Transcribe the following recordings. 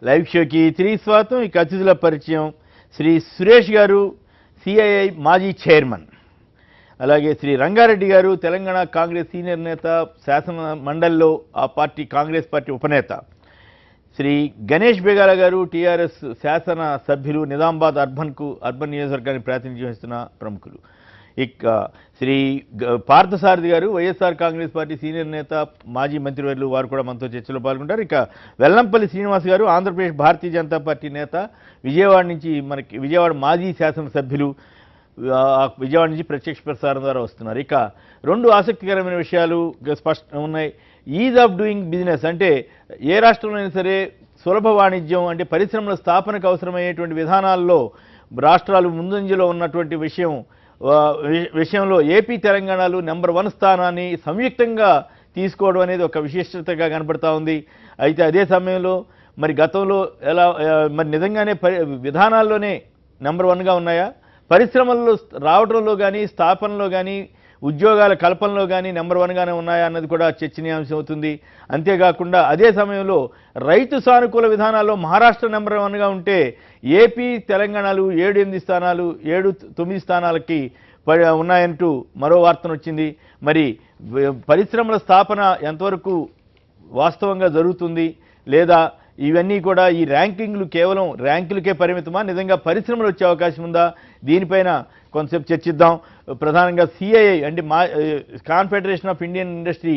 Live షోకి తిరిగి స్వాగతం. ఈ అతిథుల పరిచయం శ్రీ సురేష్ గారు, సిఐఐ మాజీ చైర్మన్. అలాగే శ్రీ రంగారెడ్డి గారు, తెలంగాణ కాంగ్రెస్ సీనియర్ నేత, శాసన మండలిలో ఆ పార్టీ కాంగ్రెస్ పార్టీ ఉపనేత. శ్రీ గణేష్ బేగాల గారు, టీఆర్ఎస్ శాసన సభ్యులు, నిజామాబాద్ అర్బన్ నియోజకవర్గానికి ప్రాతినిధ్యం వహిస్తున్న ప్రముఖులు. ఇక శ్రీ పార్థసారథి గారు, వైఎస్ఆర్ కాంగ్రెస్ పార్టీ సీనియర్ నేత, మాజీ మంత్రివర్యులు, వారు కూడా మనతో చర్చలో పాల్గొంటారు. ఇక వెల్లంపల్లి శ్రీనివాస్ గారు, ఆంధ్రప్రదేశ్ భారతీయ జనతా పార్టీ నేత, విజయవాడ నుంచి విజయవాడ మాజీ శాసనసభ్యులు, విజయవాడ నుంచి ప్రత్యక్ష ప్రసారం ద్వారా వస్తున్నారు. ఇక రెండు ఆసక్తికరమైన విషయాలు స్పష్టంగా ఉన్నాయి. ఈజ్ ఆఫ్ డూయింగ్ బిజినెస్ అంటే ఏ రాష్ట్రంలో అయినా సరే సులభ వాణిజ్యం అంటే పరిశ్రమల స్థాపనకు అవసరమయ్యేటువంటి విధానాల్లో రాష్ట్రాలు ముందంజలో ఉన్నటువంటి విషయంలో ఏపీ తెలంగాణలు నెంబర్ 1 స్థానాన్ని సంయుక్తంగా తీసుకోవడం అనేది ఒక విశిష్టతగా కనబడతా ఉంది. అయితే అదే సమయంలో మరి గతంలో ఎలా మరి నిజంగానే విధానాల్లోనే నెంబర్ 1గా ఉన్నాయా, పరిశ్రమల్లో రావడంలో కానీ స్థాపనలో కానీ ఉద్యోగాల కల్పనలో కానీ నెంబర్ 1గానే ఉన్నాయా అన్నది కూడా చర్చనీయాంశం అవుతుంది. అంతేకాకుండా అదే సమయంలో రైతు సానుకూల విధానాల్లో మహారాష్ట్ర నెంబర్ 1గా ఉంటే ఏపీ తెలంగాణలు 7-8 స్థానాలు 7-9 స్థానాలకి ఉన్నాయంటూ మరో వార్తను వచ్చింది. మరి పరిశ్రమల స్థాపన ఎంతవరకు వాస్తవంగా జరుగుతుంది, లేదా ఇవన్నీ కూడా ఈ ర్యాంకింగ్లు కేవలం ర్యాంకులకే పరిమితమా, నిజంగా పరిశ్రమలు వచ్చే అవకాశం ఉందా, దీనిపైన కొంతసేపు చర్చిద్దాం. ప్రధానంగా సిఐఐ అంటే కాన్ఫెడరేషన్ ఆఫ్ ఇండియన్ ఇండస్ట్రీ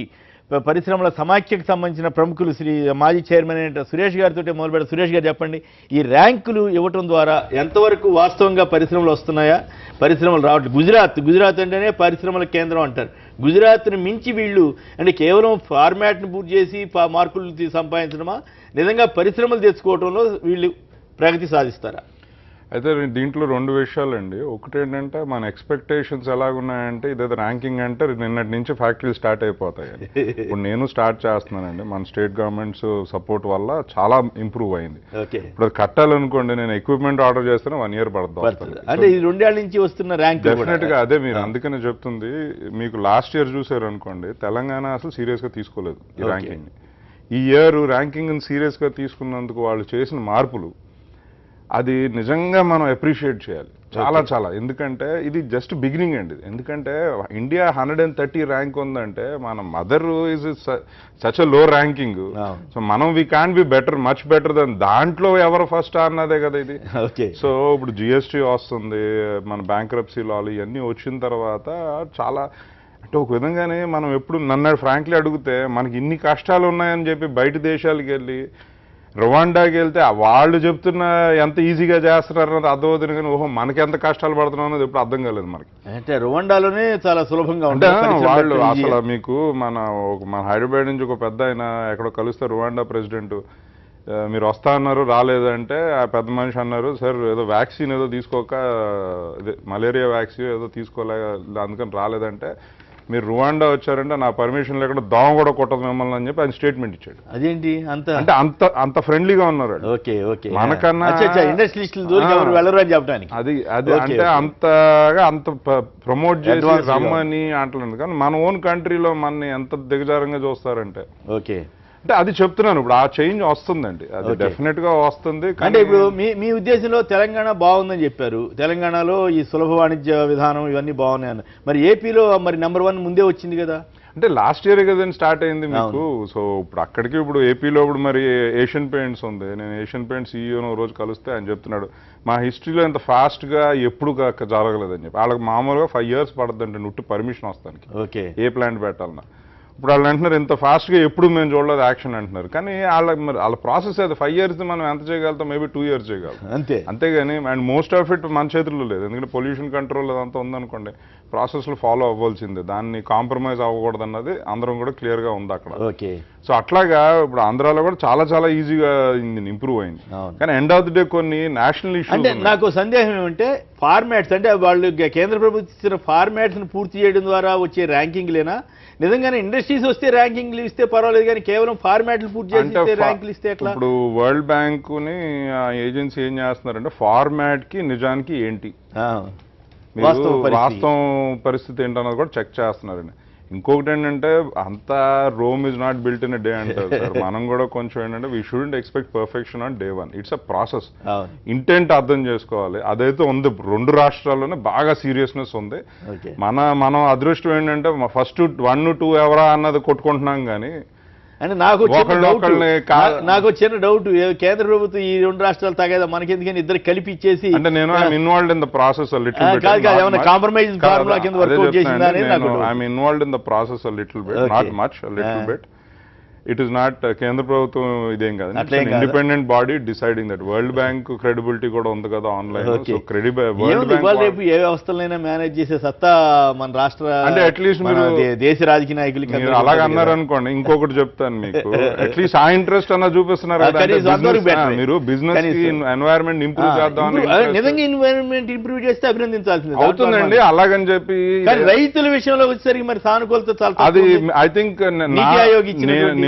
పరిశ్రమల సమాఖ్యకు సంబంధించిన ప్రముఖులు శ్రీ మాజీ చైర్మన్ అయిన సురేష్ గారితో మొదలుపెట్టారు. సురేష్ గారు చెప్పండి, ఈ ర్యాంకులు ఇవ్వటం ద్వారా ఎంతవరకు వాస్తవంగా పరిశ్రమలు వస్తున్నాయా, పరిశ్రమలు రావట్లేదు. గుజరాత్ అంటేనే పరిశ్రమల కేంద్రం అంటారు. గుజరాత్ని మించి వీళ్ళు అంటే కేవలం ఫార్మాట్ని పూర్తి చేసి మార్కులు సంపాదించడమా, నిజంగా పరిశ్రమలు తెచ్చుకోవడంలో వీళ్ళు ప్రగతి సాధిస్తారా? అయితే దీంట్లో 2 విషయాలండి. ఒకటి ఏంటంటే మన ఎక్స్పెక్టేషన్స్ ఎలాగున్నాయంటే ఇదేదో ర్యాంకింగ్ అంటే నిన్నటి నుంచి ఫ్యాక్టరీలు స్టార్ట్ అయిపోతాయండి. ఇప్పుడు నేను స్టార్ట్ చేస్తున్నానండి, మన స్టేట్ గవర్నమెంట్స్ సపోర్ట్ వల్ల చాలా ఇంప్రూవ్ అయింది. ఇప్పుడు అది కట్టాలనుకోండి, నేను ఎక్విప్మెంట్ ఆర్డర్ చేస్తే 1 year పడుతుంది. అంటే ఇది 2 ఏళ్ల నుంచి వస్తున్న ర్యాంక్ డెఫినెట్ గా అదే మీరు అందుకనే చెప్తుంది. మీకు లాస్ట్ ఇయర్ చూసారు అనుకోండి, తెలంగాణ అసలు సీరియస్ గా తీసుకోలేదు ఈ ర్యాంకింగ్. ఈ ఇయర్ ర్యాంకింగ్ సీరియస్ గా తీసుకున్నందుకు వాళ్ళు చేసిన మార్పులు అది నిజంగా మనం అప్రిషియేట్ చేయాలి చాలా. ఎందుకంటే ఇది జస్ట్ బిగినింగ్ అండి. ఎందుకంటే ఇండియా 130 ర్యాంక్ ఉందంటే మన mother is such a low ranking. So మనం we can be better, much better then దాంట్లో ఎవరు ఫస్ట్ అన్నదే కదా ఇది. సో ఇప్పుడు జిఎస్టీ వస్తుంది, మన బ్యాంక్రప్సీ లాలు ఇవన్నీ వచ్చిన తర్వాత చాలా అంటే ఒక విధంగానే మనం ఎప్పుడు నన్ను ఫ్రాంక్లీ అడిగితే మనకి ఇన్ని కష్టాలు ఉన్నాయని చెప్పి బయట దేశాలకు వెళ్ళి రువాండాకి వెళ్తే వాళ్ళు చెప్తున్న ఎంత ఈజీగా చేస్తున్నారు అన్నది అర్థమవుతుంది, కానీ ఓహో మనకి ఎంత కష్టాలు పడుతున్నాం అన్నది ఎప్పుడు అర్థం కాలేదు మనకి. అంటే రువాండాలోనే చాలా సులభంగా అంటే వాళ్ళు అసలు మీకు మన హైదరాబాద్ నుంచి ఒక పెద్ద ఆయన ఎక్కడో కలిస్తే రువాండా ప్రెసిడెంట్ మీరు వస్తా అన్నారు రాలేదంటే ఆ పెద్ద మనిషి అన్నారు, సార్ ఏదో వ్యాక్సిన్ ఏదో తీసుకోక మలేరియా వ్యాక్సిన్ ఏదో తీసుకోలే అందుకని రాలేదంటే, మీరు రువాండా వచ్చారంటే నా పర్మిషన్ లేకుండా దోమ కూడా కొట్టదు మిమ్మల్ని అని చెప్పి ఆయన స్టేట్మెంట్ ఇచ్చాడు. అదేంటి అంటే అంత ఫ్రెండ్లీగా ఉన్నారు మనకన్నా. అది అంటే అంతగా అంత ప్రమోట్ చేసి రమ్మని అంటలేదు, కానీ మన ఓన్ కంట్రీలో మనని ఎంత దిగజారంగా చూస్తారంటే అంటే అది చెప్తున్నాను. ఇప్పుడు ఆ చేంజ్ వస్తుందండి, అది డెఫినెట్ గా వస్తుంది. అంటే ఇప్పుడు మీ ఉద్దేశంలో తెలంగాణ బాగుందని చెప్పారు, తెలంగాణలో ఈ సులభ వాణిజ్య విధానం ఇవన్నీ బాగున్నాయని. మరి ఏపీలో మరి నెంబర్ 1 ముందే వచ్చింది కదా, అంటే లాస్ట్ ఇయర్ కదండి స్టార్ట్ అయింది మీకు. సో ఇప్పుడు అక్కడికి ఇప్పుడు ఏపీలో ఇప్పుడు మరి ఏషియన్ పెయింట్స్ ఉంది. నేను ఏషియన్ పెయింట్స్ CEO రోజు కలిస్తే ఆయన చెప్తున్నాడు, మా హిస్టరీలో ఇంత ఫాస్ట్ గా ఎప్పుడు జరగలేదని చెప్పి. వాళ్ళకి మామూలుగా 5 years పడుతుందండి నుట్టు పర్మిషన్ వస్తానికి ఏ ప్లాంట్ పెట్టాలన్నా. ఇప్పుడు వాళ్ళు అంటున్నారు ఇంత ఫాస్ట్గా ఎప్పుడు మేము చూడలేదు యాక్షన్ అంటున్నారు, కానీ వాళ్ళ ప్రాసెస్ అయితే 5 years మనం ఎంత చేయగలుగుతాం, మేబీ 2 years చేయగలుగుతాం అంతేగాని. అండ్ మోస్ట్ ఆఫ్ ఇట్ మన చేతుల్లో లేదు, ఎందుకంటే పొల్యూషన్ కంట్రోల్ అదంతా ఉందనుకోండి, ప్రాసెస్లో ఫాలో అవ్వాల్సిందే, దాన్ని కాంప్రమైజ్ అవ్వకూడదు అన్నది అందరం కూడా క్లియర్గా ఉంది అక్కడ. సో అట్లాగా ఇప్పుడు ఆంధ్రాలో కూడా చాలా ఈజీగా ఇంప్రూవ్ అయింది. కానీ ఎండ్ ఆఫ్ ది డే కొన్ని నేషనల్ ఇష్యూస్. అంటే నాకు సందేహం ఏమంటే ఫార్మాట్స్ అంటే వాళ్ళు కేంద్ర ప్రభుత్వం ఇచ్చిన ఫార్మాట్స్ పూర్తి చేయడం ద్వారా వచ్చే ర్యాంకింగ్లేనా, నిజంగానే ఇండస్ట్రీస్ వస్తే ర్యాంకింగ్లు ఇస్తే పర్వాలేదు, కానీ కేవలం ఫార్మాట్లు పూర్తి చేసి ర్యాంకులు ఇస్తే ఎట్లా? ఇప్పుడు వరల్డ్ బ్యాంకుని ఏజెన్సీ ఏం చేస్తున్నారంటే ఫార్మాట్ కి నిజానికి ఏంటి వాస్తవం పరిస్థితి ఏంటన్నది కూడా చెక్ చేస్తున్నారండి. ఇంకొకటి ఏంటంటే అంత Rome is not built in day అంటారు సార్. మనం కూడా కొంచెం ఏంటంటే we shouldn't expect perfection on day one. It's a process. Intent అర్థం చేసుకోవాలి. అదైతే ఉంది, రెండు రాష్ట్రాల్లోనే బాగా సీరియస్నెస్ ఉంది. మనం అదృష్టం ఏంటంటే ఫస్ట్ 1-2 ఎవరా అన్నది కొట్టుకుంటున్నాం కానీ అంటే నాకు చిన్న డౌట్, కేంద్ర ప్రభుత్వం ఈ రెండు రాష్ట్రాలు తగ్గదా మనకెందుకని ఇద్దరు కలిపి ఇచ్చేసి అంటే నేను I'm involved in the process compromise formula కింద వర్కౌట్ చేసిందా అని I'm involved in the process little bit, not much, little bit. It is not కేంద్ర ప్రభుత్వం ఇదేం కాదు, independent body deciding that. World bank credibility కూడా ఉంది కదా ఆన్లైన్. సో రేపు ఏ వ్యవస్థలైనా మేనేజ్ చేసే సత్తా మన రాష్ట్ర అంటే అట్లీస్ట్ మీరు దేశ రాజకీయ నాయకులకి అలాగ అన్నారు అనుకోండి. ఇంకొకటి చెప్తాను మీకు, అట్లీస్ట్ ఆ ఇంట్రెస్ట్ అన్న చూపిస్తున్నారు. మీరు బిజినెస్ ఎన్వైరన్మెంట్ ఇంప్రూవ్ చేద్దాం, నిజంగా ఎన్వైరన్మెంట్ ఇంప్రూవ్ చేస్తే అభినందించాల్సింది అవుతుందండి. అలాగని చెప్పి రైతుల విషయంలో వచ్చేసరికి మరి సానుకూలత చాలా అది ఐ థింక్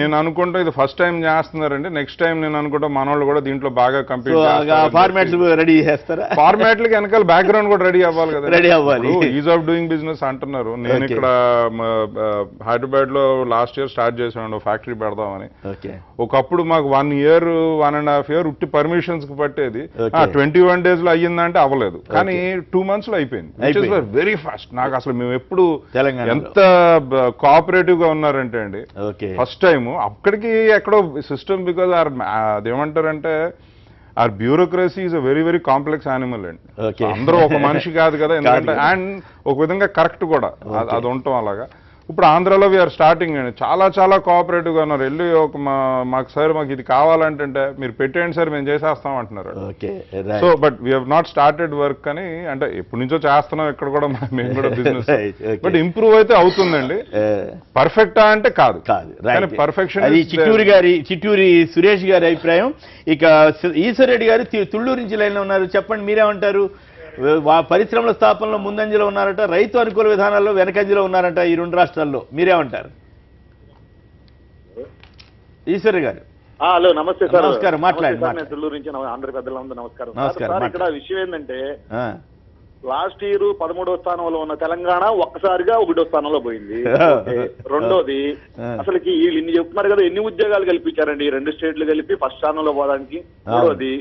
నేను అనుకుంటా ఇది ఫస్ట్ టైం చేస్తున్నారండి. నెక్స్ట్ టైం నేను అనుకుంటా మన వాళ్ళు కూడా దీంట్లో బాగా కంప్లీట్ ఫార్మాట్స్ రెడీ చేస్తారా? ఫార్మాట్లకి వెనకాల బ్యాక్గ్రౌండ్ కూడా రెడీ అవ్వాలి కదా. రెడీ అవ్వాలి. ఈజ్ ఆఫ్ డూయింగ్ బిజినెస్ అంటున్నారు. నేను ఇక్కడ హైదరాబాద్ లో లాస్ట్ ఇయర్ స్టార్ట్ చేసాను ఫ్యాక్టరీ పెడదామని. ఒకప్పుడు మాకు 1 year 1.5 year ఉట్టి పర్మిషన్స్ కి పట్టేది. 21 days లో అయ్యిందంటే అవ్వలేదు, కానీ 2 months లో అయిపోయింది. Very fast. నాకు అసలు మేము ఎప్పుడు ఎంత కోఆపరేటివ్ గా ఉన్నారంటే అండి, ఫస్ట్ టైం అక్కడికి ఎక్కడో సిస్టమ్, బికాజ్ అదేమంటారంటే our bureaucracy is a very very complex animal అండి. అందరూ ఒక మనిషి కాదు కదా, ఎందుకంటే అండ్ ఒక విధంగా కరెక్ట్ కూడా అది ఉండటం. అలాగా ఇప్పుడు ఆంధ్రాలో వీఆర్ స్టార్టింగ్ అండి, చాలా చాలా కోఆపరేటివ్ గా ఉన్నారు. వెళ్ళి ఒక మాకు సార్ మాకు ఇది కావాలంటే మీరు పెట్టేయండి సార్ మేము చేసేస్తాం అంటున్నారు. So but we have not started work అని, అంటే ఎప్పటి నుంచో చేస్తున్నాం ఇక్కడ కూడా మేము కూడా బిజినెస్. బట్ ఇంప్రూవ్ అయితే అవుతుందండి. పర్ఫెక్టా అంటే కాదు, కానీ పర్ఫెక్షన్. చిట్టూరి సురేష్ గారి అభిప్రాయం. ఇక ఈశ్వరరెడ్డి గారు తుళ్ళూరు నుంచి లైన్ లో ఉన్నారు. చెప్పండి, మీరేమంటారు? పరిశ్రమల స్థాపనలో ముందంజలో ఉన్నారట, రైతు అనుకూల విధానాల్లో వెనకంజలో ఉన్నారట ఈ రెండు రాష్ట్రాల్లో. మీరేమంటారు ఈశ్వర్ గారు? హలో, నమస్తే సార్. నమస్కారం, మాట్లాడండి. తుళ్ళూరు నుంచి ఆంధ్ర పెద్దలందరూ నమస్కారం. ఇక్కడ విషయం ఏంటంటే, లాస్ట్ ఇయర్ 13వ స్థానంలో ఉన్న తెలంగాణ ఒక్కసారిగా 1వ స్థానంలో పోయింది. రెండోది, అసలుకి వీళ్ళు ఇన్ని చెప్తున్నారు కదా, ఎన్ని ఉద్యోగాలు కల్పించారండి ఈ 2 స్టేట్లు కలిపి ఫస్ట్ స్థానంలో పోవడానికి. మూడోది,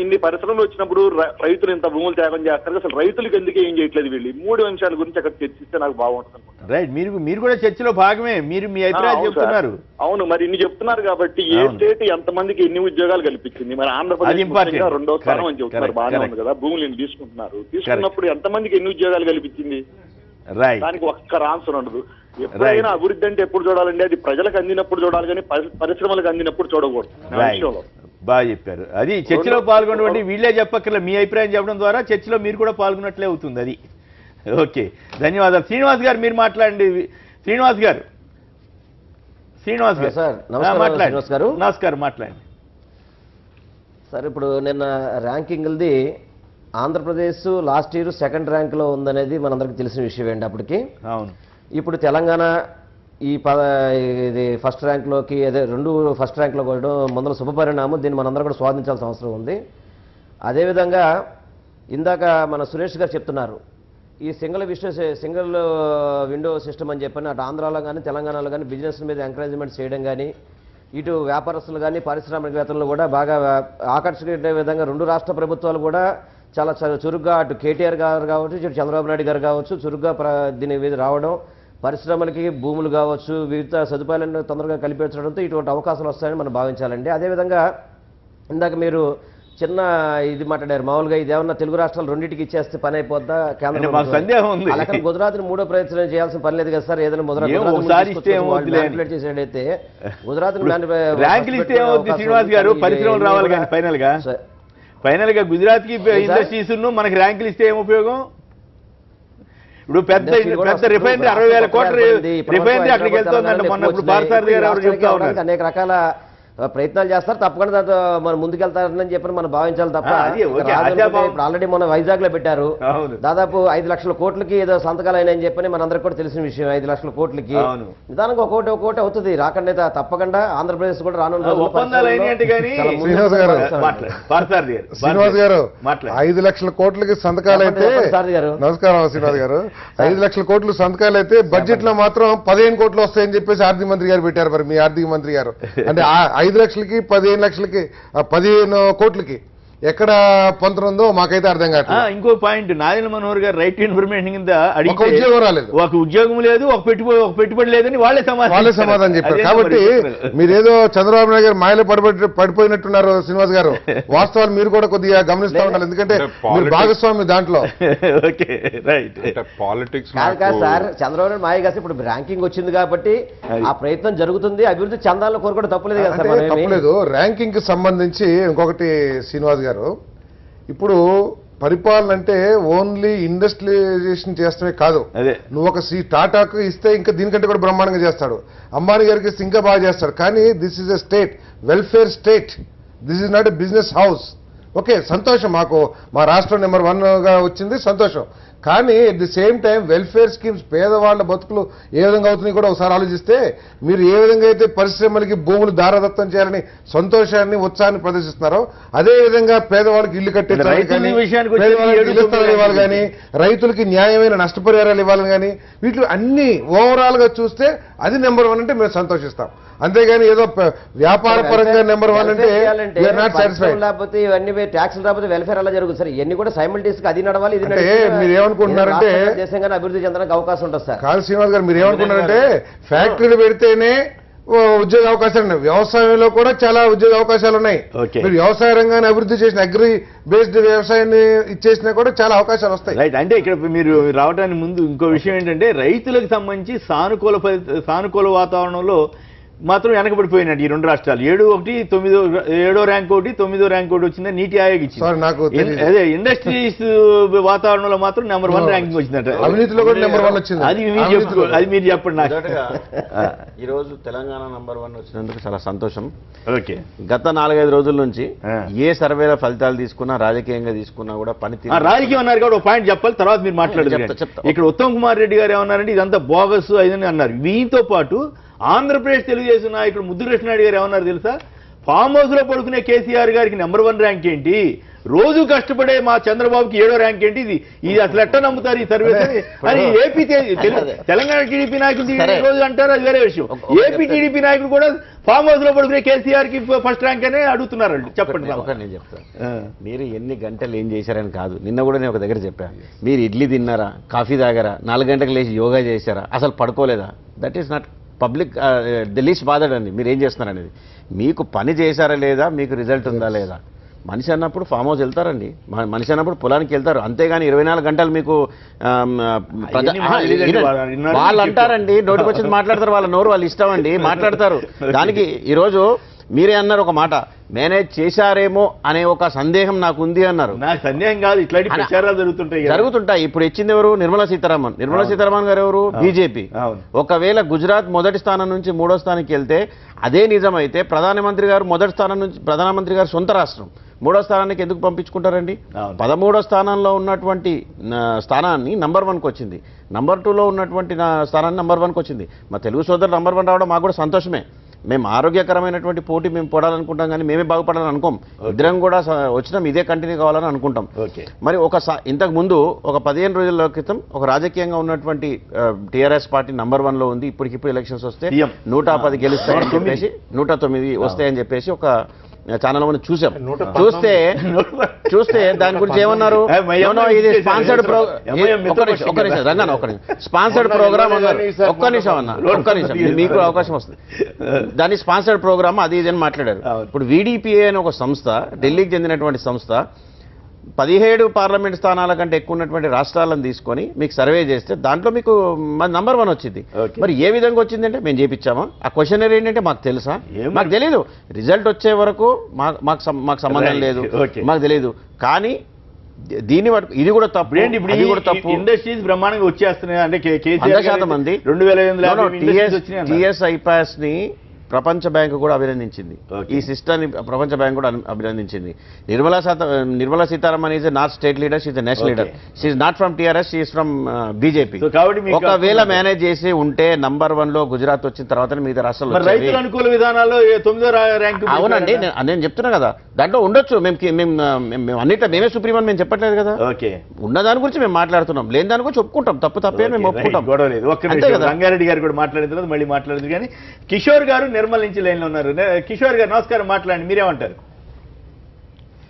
ఇన్ని పరిశ్రమలు వచ్చినప్పుడు రైతులు ఇంత భూములు త్యాగం చేస్తారు, అసలు రైతులకు ఎందుకు ఏం చేయట్లేదు వీళ్ళు? 3 అంశాల గురించి అక్కడ చర్చిస్తే నాకు బాగుంటుంది. రైట్, మీరు కూడా చర్చలో భాగమే. మీరు మీ అభిప్రాయం చెప్తున్నారు. అవును, మరి ఇన్ని చెప్తున్నారు కాబట్టి ఏ స్టేట్ ఎంతమందికి ఎన్ని ఉద్యోగాలు కల్పించింది? మరి ఆంధ్రప్రదేశ్ 2వ స్థానం అని చెప్తున్నారు, బాగానే ఉంది కదా. భూములు తీసుకుంటున్నారు, తీసుకున్నప్పుడు ఎంతమందికి ఎన్ని ఉద్యోగాలు కల్పించింది? దానికి ఒక్క ఆన్సర్ ఉండదు. ఎప్పుడైనా అభివృద్ధి అంటే ఎప్పుడు చూడాలండి? అది ప్రజలకు అందినప్పుడు చూడాలి, కానీ పరిశ్రమలకు అందినప్పుడు చూడకూడదు. బాగా చెప్పారు. అది చర్చలో పాల్గొనటువంటి వీళ్ళే చెప్పక్కర్లే, మీ అభిప్రాయం చెప్పడం ద్వారా చర్చలో మీరు కూడా పాల్గొన్నట్లే అవుతుంది. అది ఓకే, ధన్యవాదాలు. శ్రీనివాస్ గారు మీరు మాట్లాడండి. శ్రీనివాస్ గారు సార్, నమస్కారం, మాట్లాడండి సార్. ఇప్పుడు నిన్న ర్యాంకింగ్ది ఆంధ్రప్రదేశ్ లాస్ట్ ఇయర్ 2nd ర్యాంక్లో ఉందనేది మనందరికి తెలిసిన విషయం ఏంటి అప్పటికి. అవును. ఇప్పుడు తెలంగాణ ఇది ఫస్ట్ ర్యాంక్లోకి, అదే 2 ఫస్ట్ ర్యాంక్లో కూడా ముందర శుభపరిణామం. దీన్ని మనందరం కూడా స్వాదించాల్సిన అవసరం ఉంది. అదేవిధంగా ఇందాక మన సురేష్ గారు చెప్తున్నారు, ఈ సింగిల్ విండో సిస్టమ్ అని చెప్పని అటు ఆంధ్రాలో కానీ తెలంగాణలో కానీ బిజినెస్ మీద ఎంకరేజ్మెంట్ చేయడం కానీ, ఇటు వ్యాపారస్తులు కానీ పారిశ్రామికవేత్తలు కూడా బాగా ఆకర్షించే విధంగా 2 రాష్ట్ర ప్రభుత్వాలు కూడా చాలా చురుగ్గా, అటు కేటీఆర్ గారు కావచ్చు, ఇటు చంద్రబాబు నాయుడు గారు కావచ్చు, చురుగ్గా దీని మీద రావడం, పరిశ్రమలకి భూములు కావచ్చు, వివిధ సదుపాయాలను తొందరగా కలిపించడంతో ఇటువంటి అవకాశాలు వస్తాయని మనం భావించాలండి. అదేవిధంగా ఇందాక మీరు చిన్న ఇది మాట్లాడారు, మామూలుగా ఇది ఏమన్నా తెలుగు రాష్ట్రాలు 2టికి ఇచ్చేస్తే పని అయిపోద్దా కేంద్రం? అలాగే గుజరాత్ని 3వ ప్రయత్నం చేయాల్సిన పని లేదు కదా సార్. ఏదైనా మ్యానిపులేట్ చేసేటైతే గుజరాత్ శ్రీనివాస్ గారు పరిశ్రమలు రావాలి కానీ ఫైనల్ గా గుజరాత్ కి ఇండస్ట్రీస్ మనకి ర్యాంకులు ఇస్తే ఏం ఉపయోగం? ఇప్పుడు పెద్ద రిఫైనరీ 60,000 కోట్ల రిఫైనరీ అక్కడికి వెళ్తుందంటే మొన్న పార్థసారథి గారు ఎవరు చెప్తా ఉన్నారు. అనేక రకాల ప్రయత్నాలు చేస్తారు, తప్పకుండా దాంతో మనం ముందుకెళ్తారని చెప్పి మనం భావించాలి తప్ప అది ఓకే, రాజు ఆశాభావం. ఇప్పుడు ఆల్రెడీ మన వైజాగ్ లో పెట్టారు, అవును. దాదాపు 5 లక్షల కోట్లకి ఏదో సంతకాలు అయినాయని చెప్పని మనందరికీ కూడా తెలిసిన విషయం. 5 లక్షల కోట్లకి అవును. నిదానంగా ఒక్కోటి అవుతుంది, రాకుండా తప్పకుండా ఆంధ్రప్రదేశ్ కూడా రానున్న రోజుల్లో ఒప్పందాలు అయినాయంటే కానీ చాలా ముందుకు శ్రీనివాస్ గారు. మాట్లాడు. పార్థసారథి గారు. శ్రీనివాస్ గారు మాట్లాడు. 5 లక్షల కోట్లకి సంతకాలు అయితే చెప్పండి సారథి గారు. నమస్కారం శ్రీనివాస్ గారు. 5 లక్షల కోట్లు సంతకాలు అయితే బడ్జెట్ లో మాత్రం 15 కోట్లు వస్తాయని చెప్పేసి ఆర్థిక మంత్రి గారు పెట్టారు. మరి మీ ఆర్థిక మంత్రి గారు అంటే 5 లక్షలకి 15 లక్షలకి 15 కోట్లకి ఎక్కడ పొందుతుందో మాకైతే అర్థం కావట్లేదు. ఇంకో పాయింట్, నారాయణ మనోహర్ గారు రైట్ టు ఇన్ఫర్మేషన్ కింద ఒక అడిగితే ఉద్యోగం రాలేదు, ఒక ఉద్యోగం లేదు, ఒక పెట్టుబడి లేదని వాళ్ళే సమాధానం చెప్పారు. అదే కాబట్టి మరి మీరేదో చంద్రబాబు నాయుడు గారు మాయలో పడిపోయినట్టున్నారు శ్రీనివాస్ గారు. వాస్తవాలు మీరు కూడా కొద్దిగా గమనిస్తూ ఉండాలి, ఎందుకంటే మీరు భాగస్వామి దాంట్లో. Okay right. అంటే పాలిటిక్స్ కాదు సార్, చంద్రబాబు నాయుడు మాయ కాసి ఇప్పుడు ర్యాంకింగ్ వచ్చింది కాబట్టి ఆ ప్రయత్నం జరుగుతుంది, అభివృద్ధి చెందాలని కోరుకోవడం తప్పలేదు కదా సార్. అంటే మనమేమి. తప్పలేదు. ర్యాంకింగ్ కి సంబంధించి ఇంకొకటి శ్రీనివాస్ గారు, ఇప్పుడు పరిపాలన అంటే ఓన్లీ ఇండస్ట్రియలైజేషన్ చేస్తమే కాదు. అదే నువ్వు ఒక టాటాకు ఇస్తే ఇంకా దీనికంటే కూడా బ్రహ్మాండంగా చేస్తాడు, అంబానీ గారికి ఇస్తే ఇంకా బాగా చేస్తాడు. కానీ this is a state, welfare state, this is not a business house. Okay, సంతోషం, మాకు మా రాష్ట్రం నెంబర్ 1గా వచ్చింది, సంతోషం. కానీ at the same time welfare schemes పేదవాళ్ళ బతుకులు ఏ విధంగా అవుతున్నాయి కూడా ఒకసారి ఆలోచిస్తే, మీరు ఏ విధంగా అయితే పరిశ్రమలకి భూములు దారదత్తం చేయాలని సంతోషాన్ని ఉత్సాహాన్ని ప్రదర్శిస్తున్నారో, అదే విధంగా పేదవాళ్ళకి ఇల్లు కట్టించాలని కానీ, పేదవాళ్ళకి ఇళ్ల స్థలాలు ఇవ్వాలి కానీ, రైతులకి న్యాయమైన నష్టపరిహారాలు ఇవ్వాలని కానీ, వీటిలో అన్ని ఓవరాల్ గా చూస్తే అది నెంబర్ 1 అంటే మేము సంతోషిస్తాం. అంతేగాని ఏదో వ్యాపార పరంగా నెంబర్ 1 అంటే వీఆర్ నాట్ సాటిస్ఫైడ్. లేకపోతే ఇవన్నీ ట్యాక్స్లు రాకపోతే వెల్ఫేర్ అలా జరుగుతుంది సార్. ఇవన్నీ కూడా సైమల్టేనియస్ గా అది నడవాలి, ఇది అంటే మీరు ఏమనుకుంటున్నారంటే దేశంగా అభివృద్ధి చెందడానికి అవకాశం ఉంటుంది సార్. కాదు శ్రీనివాస్ గారు, మీరు ఏమనుకుంటున్నారంటే ఫ్యాక్టరీలు పెడితేనే ఉద్యోగ అవకాశాలు ఉన్నాయి, వ్యవసాయంలో కూడా చాలా ఉద్యోగ అవకాశాలు ఉన్నాయి. మీరు వ్యవసాయ రంగాన్ని అభివృద్ధి చేసిన, అగ్రి బేస్డ్ వ్యవసాయాన్ని ఇచ్చేసినా కూడా చాలా అవకాశాలు వస్తాయి. రైట్. అంటే ఇక్కడ మీరు రావడానికి ముందు ఇంకో విషయం ఏంటంటే, రైతులకు సంబంధించి సానుకూల వాతావరణంలో మాత్రం వెనకబడిపోయినట్టు ఈ 2 రాష్ట్రాలు. 7వ ర్యాంక్ ఒకటి 9వ ర్యాంక్ ఒకటి వచ్చింది నీతి ఆయోగ్ ఇచ్చింది. అదే ఇండస్ట్రీస్ వాతావరణంలో మాత్రం నెంబర్ 1 ర్యాంకింగ్ వచ్చిందట. అవినీతిలో కూడా నెంబర్ 1 వచ్చింది. అది మీరు చెప్పండి నాకు. ఈ రోజు తెలంగాణ నంబర్ 1 వచ్చినందుకు చాలా సంతోషం. ఓకే. గత 4-5 రోజుల నుంచి ఏ సర్వేల ఫలితాలు తీసుకున్నా, రాజకీయంగా తీసుకున్నా కూడా పనితీరు రాజకీయం అన్నారు కాబట్టి ఒక పాయింట్ చెప్పాలి, తర్వాత మీరు మాట్లాడారు. ఇక్కడ ఉత్తమ్ కుమార్ రెడ్డి గారు ఏమన్నారంటే ఇదంతా బోగస్ అదని అన్నారు. వీటితో పాటు ఆంధ్రప్రదేశ్ తెలుగుదేశం నాయకుడు ముద్దుకృష్ణ నాయుడు గారు ఏమన్నారు తెలుసా? ఫామ్ హౌస్ లో పడుకునే కేసీఆర్ గారికి నెంబర్ 1 ర్యాంక్ ఏంటి, రోజు కష్టపడే మా చంద్రబాబుకి 7వ ర్యాంక్ ఏంటి, ఇది అసలు ఎట్ట నమ్ముతారు ఈ సర్వీస్ అని ఏపీ తెలంగాణ టీడీపీ నాయకుడు రోజు అంటారు, అది వేరే విషయం. ఏపీ టీడీపీ నాయకుడు కూడా ఫామ్ హౌస్ లో పడుకునే కేసీఆర్ కి ఫస్ట్ ర్యాంక్ అనే అడుగుతున్నారు. చెప్పండి. నేను చెప్తాను, మీరు ఎన్ని గంటలు ఏం చేశారని కాదు. నిన్న కూడా నేను ఒక దగ్గర చెప్పాను, మీరు ఇడ్లీ తిన్నారా, కాఫీ తాగారా, 4 గంటలకు లేచి యోగా చేశారా, అసలు పడుకోలేదా? That is not public the least bothered అండి. మీరు ఏం చేస్తున్నారు అనేది, మీకు పని చేశారా లేదా, మీకు రిజల్ట్ ఉందా లేదా. మనిషి అన్నప్పుడు ఫామ్ హౌస్ వెళ్తారండి, మనిషి అన్నప్పుడు పొలానికి వెళ్తారు, అంతేగాని 24 గంటలు మీకు వాళ్ళు అంటారండి, నోటికి వచ్చింది మాట్లాడతారు, వాళ్ళ నోరు వాళ్ళు ఇష్టం అండి, మాట్లాడతారు. దానికి ఈరోజు మీరే అన్నారు ఒక మాట, మేనేజ్ చేశారేమో అనే ఒక సందేహం నాకు ఉంది అన్నారు. నాకు సందేహం కాదు, ఇట్లాంటి ప్రచారాలు జరుగుతుంటాయి. ఇప్పుడు ఇచ్చింది ఎవరు? నిర్మలా సీతారామన్ గారు ఎవరు? బీజేపీ. ఒకవేళ గుజరాత్ మొదటి స్థానం నుంచి 3వ స్థానానికి వెళ్తే అదే నిజమైతే ప్రధానమంత్రి గారు మొదటి స్థానం నుంచి, ప్రధానమంత్రి గారు సొంత రాష్ట్రం 3వ స్థానానికి ఎందుకు పంపించుకుంటారండి? 13వ స్థానంలో ఉన్నటువంటి స్థానాన్ని నంబర్ 1కి వచ్చింది, నంబర్ 2లో ఉన్నటువంటి స్థానాన్ని నంబర్ 1కి వచ్చింది. మా తెలుగు సోదరులు నంబర్ 1 రావడం మాకు కూడా సంతోషమే. మేము ఆరోగ్యకరమైనటువంటి పోటీ మేము పోడాలనుకుంటాం, కానీ మేమే బాగుపడాలని అనుకోం. ఇద్దరం కూడా వచ్చినాం, ఇదే కంటిన్యూ కావాలని అనుకుంటాం. మరి ఇంతకు ముందు ఒక 15 రోజుల క్రితం ఒక రాజకీయంగా ఉన్నటువంటి టీఆర్ఎస్ పార్టీ నంబర్ 1లో ఉంది. ఇప్పటికిప్పుడు ఎలక్షన్స్ వస్తే 110 గెలుస్తాయని చెప్పేసి 109 వస్తాయని చెప్పేసి ఒక ఛానల్ మనం చూసాం. చూస్తే దాని గురించి ఏమన్నారు, ఇది స్పాన్సర్డ్ స్పాన్సర్డ్ ప్రోగ్రామ్ అన్నారు. ఒక్క నిమిషం మీకు అవకాశం వస్తుంది. దాని స్పాన్సర్డ్ ప్రోగ్రామ్ అది ఇది అని మాట్లాడారు. ఇప్పుడు వీడీపీఏ అనే ఒక సంస్థ, ఢిల్లీకి చెందినటువంటి సంస్థ, 17 పార్లమెంట్ స్థానాల కంటే ఎక్కువ ఉన్నటువంటి రాష్ట్రాలను తీసుకొని మీకు సర్వే చేస్తే దాంట్లో మీకు నంబర్ 1 వచ్చింది. మరి ఏ విధంగా వచ్చిందంటే మేము చేపించామా? ఆ క్వశ్చనరీ ఏంటంటే మాకు తెలుసా? మాకు తెలియదు. రిజల్ట్ వచ్చే వరకు మాకు సంబంధం లేదు, మాకు తెలియదు. కానీ దీన్ని ఇది కూడా తప్పు. ఇండస్ట్రీస్ బ్రహ్మాండంగా వచ్చేస్తున్నాయి అంటే 100% మంది టీఎస్ ఐపాస్ ని ప్రపంచ బ్యాంకు కూడా అభినందించింది. ఈ సిస్టాన్ని ప్రపంచ బ్యాంక్ కూడా అభినందించింది. Nirmala Sitharaman is not state leader, she is national leader. She is not from TRS, she is from BJP. ఒకవేళ మేనేజ్ చేసి ఉంటే నంబర్ 1 లో గుజరాత్ వచ్చిన తర్వాత మిగతా రాష్ట్రాలు రైతుల అనుకూల విధానాల్లో 9వ ర్యాంకు. అవునండి, నేను చెప్తున్నా కదా, దాంట్లో ఉండొచ్చు. మేము అన్నిట్లో మేమే సుప్రీం అని మేము చెప్పట్లేదు కదా. ఓకే, ఉన్న దాని గురించి మేము మాట్లాడుతున్నాం, లేని దాని గురించి ఒప్పుకుంటాం. తప్పే మేము ఒప్పుకుంటాం. గొడవ లేదు. రంగారెడ్డి గారు కూడా మాట్లాడిన తర్వాత మళ్ళీ మాట్లాడదు. కానీ కిషోర్ గారు నిర్మల్ నుంచి లైన్లో ఉన్నారు. కిషోర్ గారు నమస్కారం, మాట్లాడండి. మీరేమంటారు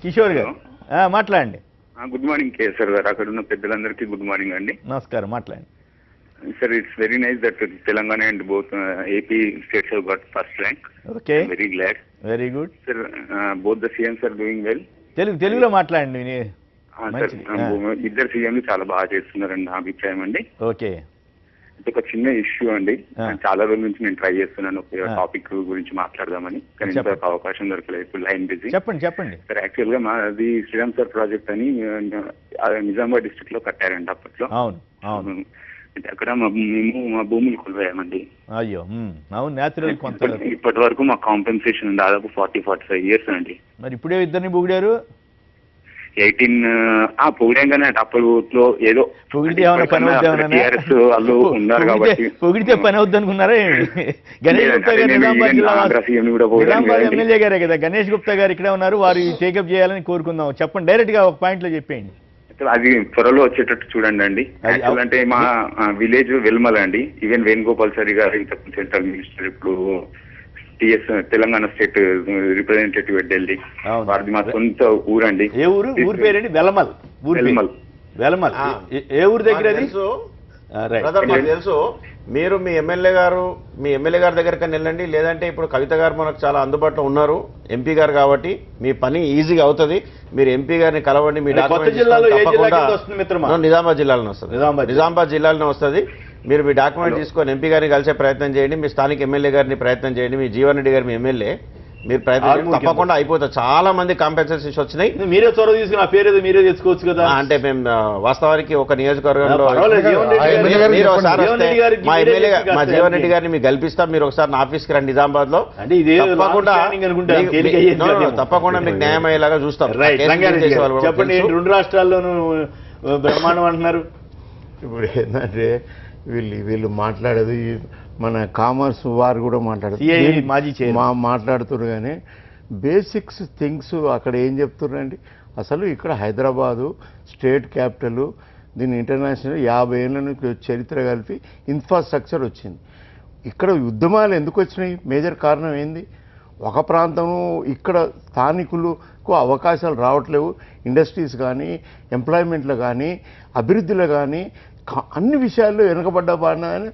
కిషోర్ గారు? మాట్లాడండి. గుడ్ మార్నింగ్ కేసర్ గారు, అక్కడ ఉన్న పెద్దలందరికీ గుడ్ మార్నింగ్ అండి. నమస్కారం, మాట్లాడండి. Sir, it's very nice that Telangana and both AP states have got first rank. Okay, very glad. Very good sir, both the CMs are doing well. తెలుగులో మాట్లాడండి. సార్, ఇద్దరు సీఎంలు చాలా బాగా చేస్తున్నారండి నా అభిప్రాయం అండి. ఓకే, ఒక చిన్న ఇష్యూ అండి, చాలా రోజుల నుంచి నేను ట్రై చేస్తున్నాను టాపిక్ గురించి మాట్లాడదామని, కానీ ఇంతకు అవకాశం దొరకలేదు. ఇప్పుడు లైన్ బిజీ. చెప్పండి. సార్, యాక్చువల్ గా మాది శ్రీరామ్ సార్ ప్రాజెక్ట్ అని నిజామాబాద్ డిస్ట్రిక్ట్ లో కట్టారండి అప్పట్లో. అవును. అక్కడ మేము మా భూములు కొలిపోయామండి. అయ్యో, అవును. న్యాచురల్ కొంత ఇప్పటి వరకు మా కాంపెన్సేషన్ దాదాపు 40-45 ఇయర్స్ అండి. మరి ఇప్పుడే ఇద్దరిని పొగిడారు. 18 పొగిడంగానే అప్పట్లో ఏదో పొగిడితే టీఆర్ఎస్ వాళ్ళు ఉన్నారు కాబట్టి పొగిడితే పని అవుద్ది అనుకున్నారా? గణేష్ గుప్తా గారు నిజామాబాద్ జిల్లా ఎమ్మెల్యే గారే కదా. గణేష్ గుప్తా గారు ఇక్కడే ఉన్నారు, వారు టేకప్ చేయాలని కోరుకుందాం. చెప్పండి, డైరెక్ట్ గా ఒక పాయింట్ లో చెప్పేయండి. అది త్వరలో వచ్చేటట్టు చూడండి అండి. అంటే మా విలేజ్ వెల్మల్ అండి. ఈవెన్ వేణుగోపాల్ సారి గారు ఇంతకు సెంట్రల్ మినిస్టర్, ఇప్పుడు TS Telangana state representative Delhi, వారిది మా సొంత ఊరండి. ఏ ఊరు? ఊరి పేరండి వెలమల్. వెలమల్ ఏ ఊరు దగ్గర? తెలుసు. మీరు మీ ఎమ్మెల్యే గారి దగ్గరికి వెళ్ళండి, లేదంటే ఇప్పుడు కవిత గారు మనకు చాలా అందుబాటులో ఉన్నారు, ఎంపీ గారు కాబట్టి మీ పని ఈజీగా అవుతుంది. మీరు ఎంపీ గారిని కలవండి. మీ డాక్యుమెంట్ నిజామాబాద్ జిల్లాలోనే వస్తుంది. నిజామాబాద్ జిల్లాలోనే వస్తుంది. మీరు మీ డాక్యుమెంట్ తీసుకొని ఎంపీ గారిని కలిసే ప్రయత్నం చేయండి. మీ స్థానిక ఎమ్మెల్యే గారిని ప్రయత్నం చేయండి. మీ జీవన్ రెడ్డి గారు మీ ఎమ్మెల్యే, మీరు ప్రయత్నం తప్పకుండా అయిపోతుంది. చాలా మంది కాంపెన్సేషన్స్ వచ్చినాయి. మీరే చొరవ తీసుకుని ఆ పేరు మీరే తెచ్చుకోవచ్చు కదా. అంటే మేము వాస్తవానికి ఒక నియోజకవర్గంలో మా జీవన్ రెడ్డి గారిని మీకు కల్పిస్తాం. మీరు ఒకసారి నా ఆఫీస్కి రండి నిజామాబాద్ లో, తప్పకుండా మీకు న్యాయం అయ్యేలాగా చూస్తాం. చెప్పండి, 2 రాష్ట్రాల్లోనూ బ్రహ్మాండం అంటున్నారు. ఇప్పుడు ఏంటంటే వీళ్ళు మాట్లాడేది మన కామర్స్ వారు కూడా మాట్లాడుతున్నారు. కానీ బేసిక్స్ థింగ్స్ అక్కడ ఏం చెప్తున్నారండి? అసలు ఇక్కడ హైదరాబాదు స్టేట్ క్యాపిటల్, దీని ఇంటర్నేషనల్ 50 ఏళ్ళ నుంచి చరిత్ర కలిపి ఇన్ఫ్రాస్ట్రక్చర్ వచ్చింది. ఇక్కడ ఉద్యమాలు ఎందుకు వచ్చినాయి? మేజర్ కారణం ఏంది? ఒక ప్రాంతము ఇక్కడ స్థానికులకు అవకాశాలు రావట్లేవు. ఇండస్ట్రీస్ కానీ, ఎంప్లాయ్మెంట్లో కానీ, అభివృద్ధిలో కానీ అన్ని విషయాల్లో వెనుకబడ్డని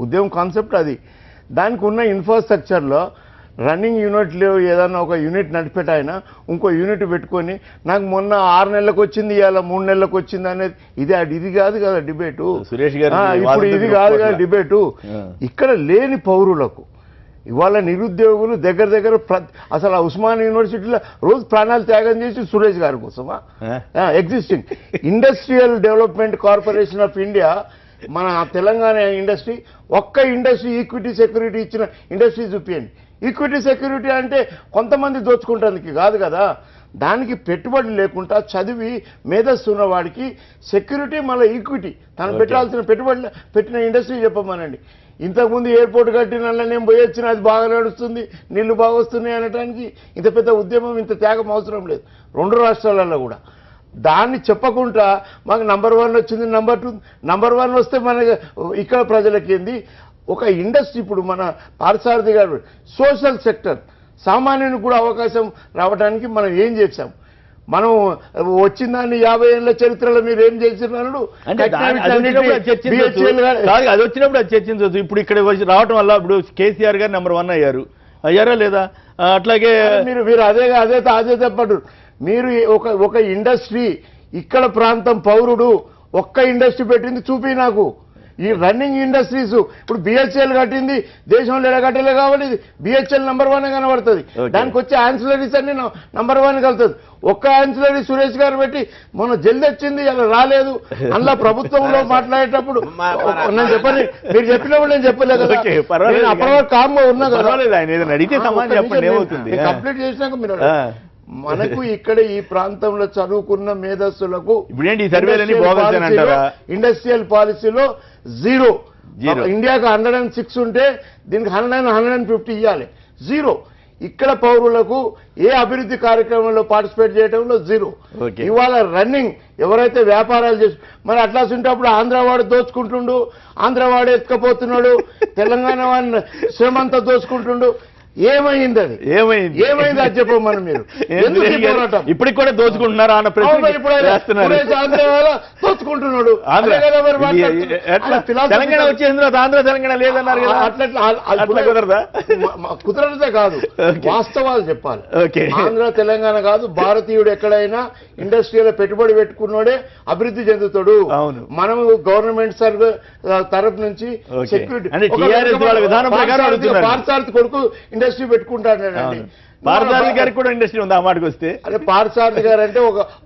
ఉద్యమం కాన్సెప్ట్ అది. దానికి ఉన్న ఇన్ఫ్రాస్ట్రక్చర్లో రన్నింగ్ యూనిట్ లేవు. ఏదన్నా ఒక యూనిట్ నడిపేటాయన ఇంకో యూనిట్ పెట్టుకొని నాకు మొన్న 6 నెలలకు వచ్చింది, ఇవాళ 3 నెలలకు వచ్చింది అనేది ఇది కాదు కదా డిబేటు. సురేష్ గారు ఇప్పుడు ఇది కాదు కదా డిబేటు. ఇక్కడ లేని పౌరులకు ఇవాళ నిరుద్యోగులు దగ్గర అసలు ఉస్మానియా యూనివర్సిటీలో రోజు ప్రాణాలు త్యాగం చేసి సురేష్ గారి కోసమా? Existing industrial development corporation of India, మన తెలంగాణ ఇండస్ట్రీ, ఒక్క ఇండస్ట్రీ ఈక్విటీ సెక్యూరిటీ ఇచ్చిన ఇండస్ట్రీ చూపించండి. ఈక్విటీ సెక్యూరిటీ అంటే కొంతమంది దోచుకుంటానికి కాదు కదా. దానికి పెట్టుబడి లేకుండా చదివి మేధస్సు ఉన్న వాడికి సెక్యూరిటీ, మళ్ళీ ఈక్విటీ, తను పెట్టాల్సిన పెట్టుబడి పెట్టిన ఇండస్ట్రీ చెప్పమనండి. ఇంతకుముందు ఎయిర్పోర్ట్ కట్టిన నేను పోయి వచ్చిన, అది బాగా నడుస్తుంది, నీళ్లు బాగా వస్తున్నాయి అనడానికి ఇంత పెద్ద ఉద్యమం, ఇంత త్యాగం అవసరం లేదు 2 రాష్ట్రాలలో కూడా. దాన్ని చెప్పకుండా మాకు నంబర్ 1 వచ్చింది, నంబర్ 2, నంబర్ 1 వస్తే మన ఇక్కడ ప్రజలకి ఏంది? ఒక ఇండస్ట్రీ, ఇప్పుడు మన పార్థసారథి గారు సోషల్ సెక్టర్, సామాన్యునికి కూడా అవకాశం రావడానికి మనం ఏం చేశాం? మనం వచ్చిన దాన్ని 50 ఏళ్ల చరిత్రలో మీరు ఏం చేసినారు? అది వచ్చినప్పుడు అది చర్చించవచ్చు. ఇప్పుడు ఇక్కడ రావటం వల్ల ఇప్పుడు కేసీఆర్ గారు నెంబర్ 1 అయ్యారా లేదా? అట్లాగే మీరు అదే తప్పడు. మీరు ఒక ఇండస్ట్రీ, ఇక్కడ ప్రాంతం పౌరుడు ఒక్క ఇండస్ట్రీ పెట్టింది చూపి నాకు. ఈ రన్నింగ్ ఇండస్ట్రీస్ ఇప్పుడు బిహెచ్ఎల్ కట్టింది దేశంలో ఎలా కట్టలే కాబట్టి బిహెచ్ఎల్ నంబర్ 1 కనబడుతుంది. దానికి వచ్చే ఆన్సిలరీస్ అన్ని నంబర్ 1 కలుతుంది. ఒక్క ఆన్సిలరీ సురేష్ గారు పెట్టి మొన్న జల్ది వచ్చింది అలా రాలేదు. అందులో ప్రభుత్వంలో మాట్లాడేటప్పుడు నేను చెప్పని మీరు చెప్పినప్పుడు నేను చెప్పలేదు అప్పటివరకు కామ్గా ఉన్నా కదా. కంప్లీట్ చేసినాక మీరు మనకు ఇక్కడ ఈ ప్రాంతంలో చదువుకున్న మేధస్సులకు ఇండస్ట్రియల్ పాలసీలో 0. ఇండియాకు 106 ఉంటే దీనికి 150 ఇవ్వాలి. 0. ఇక్కడ పౌరులకు ఏ అభివృద్ధి కార్యక్రమంలో పార్టిసిపేట్ చేయడంలో 0. ఇవాళ రన్నింగ్ ఎవరైతే వ్యాపారాలు చేసి మరి అట్లా ఉంటేప్పుడు ఆంధ్రవాడు దోచుకుంటుండు, ఆంధ్రవాడు ఎత్తుకపోతున్నాడు, తెలంగాణ వాడిని శ్రమంతా దోచుకుంటుండు. ఏమైంది అది ఏమైంది అది చెప్పమని మీరు ఇప్పటికి కూడా దోచుకుంటున్నారా అన్న ప్రశ్న దోచుకుంటున్నాడు. తెలంగాణ వచ్చేసిన తర్వాత ఆంధ్ర తెలంగాణ లేదన్నారు కదా, అట్లా కుదరదా? కుదరదే కాదు, వాస్తవాలు చెప్పాలి. ఆంధ్ర తెలంగాణ కాదు, భారతీయుడు ఎక్కడైనా ఇండస్ట్రీలో పెట్టుబడి పెట్టుకున్నాడే అభివృద్ధి చెందుతాడు. మనం గవర్నమెంట్ సర్వే తరఫు నుంచి సెక్యూరిటీ పార్సారథి కొడుకు ఇండస్ట్రీ పెట్టుకుంటాడండి. పార్థసారథి గారికి కూడా ఇండస్ట్రీ ఉంది ఆ మాటకు వస్తే. అదే పార్థసారథి గారు అంటే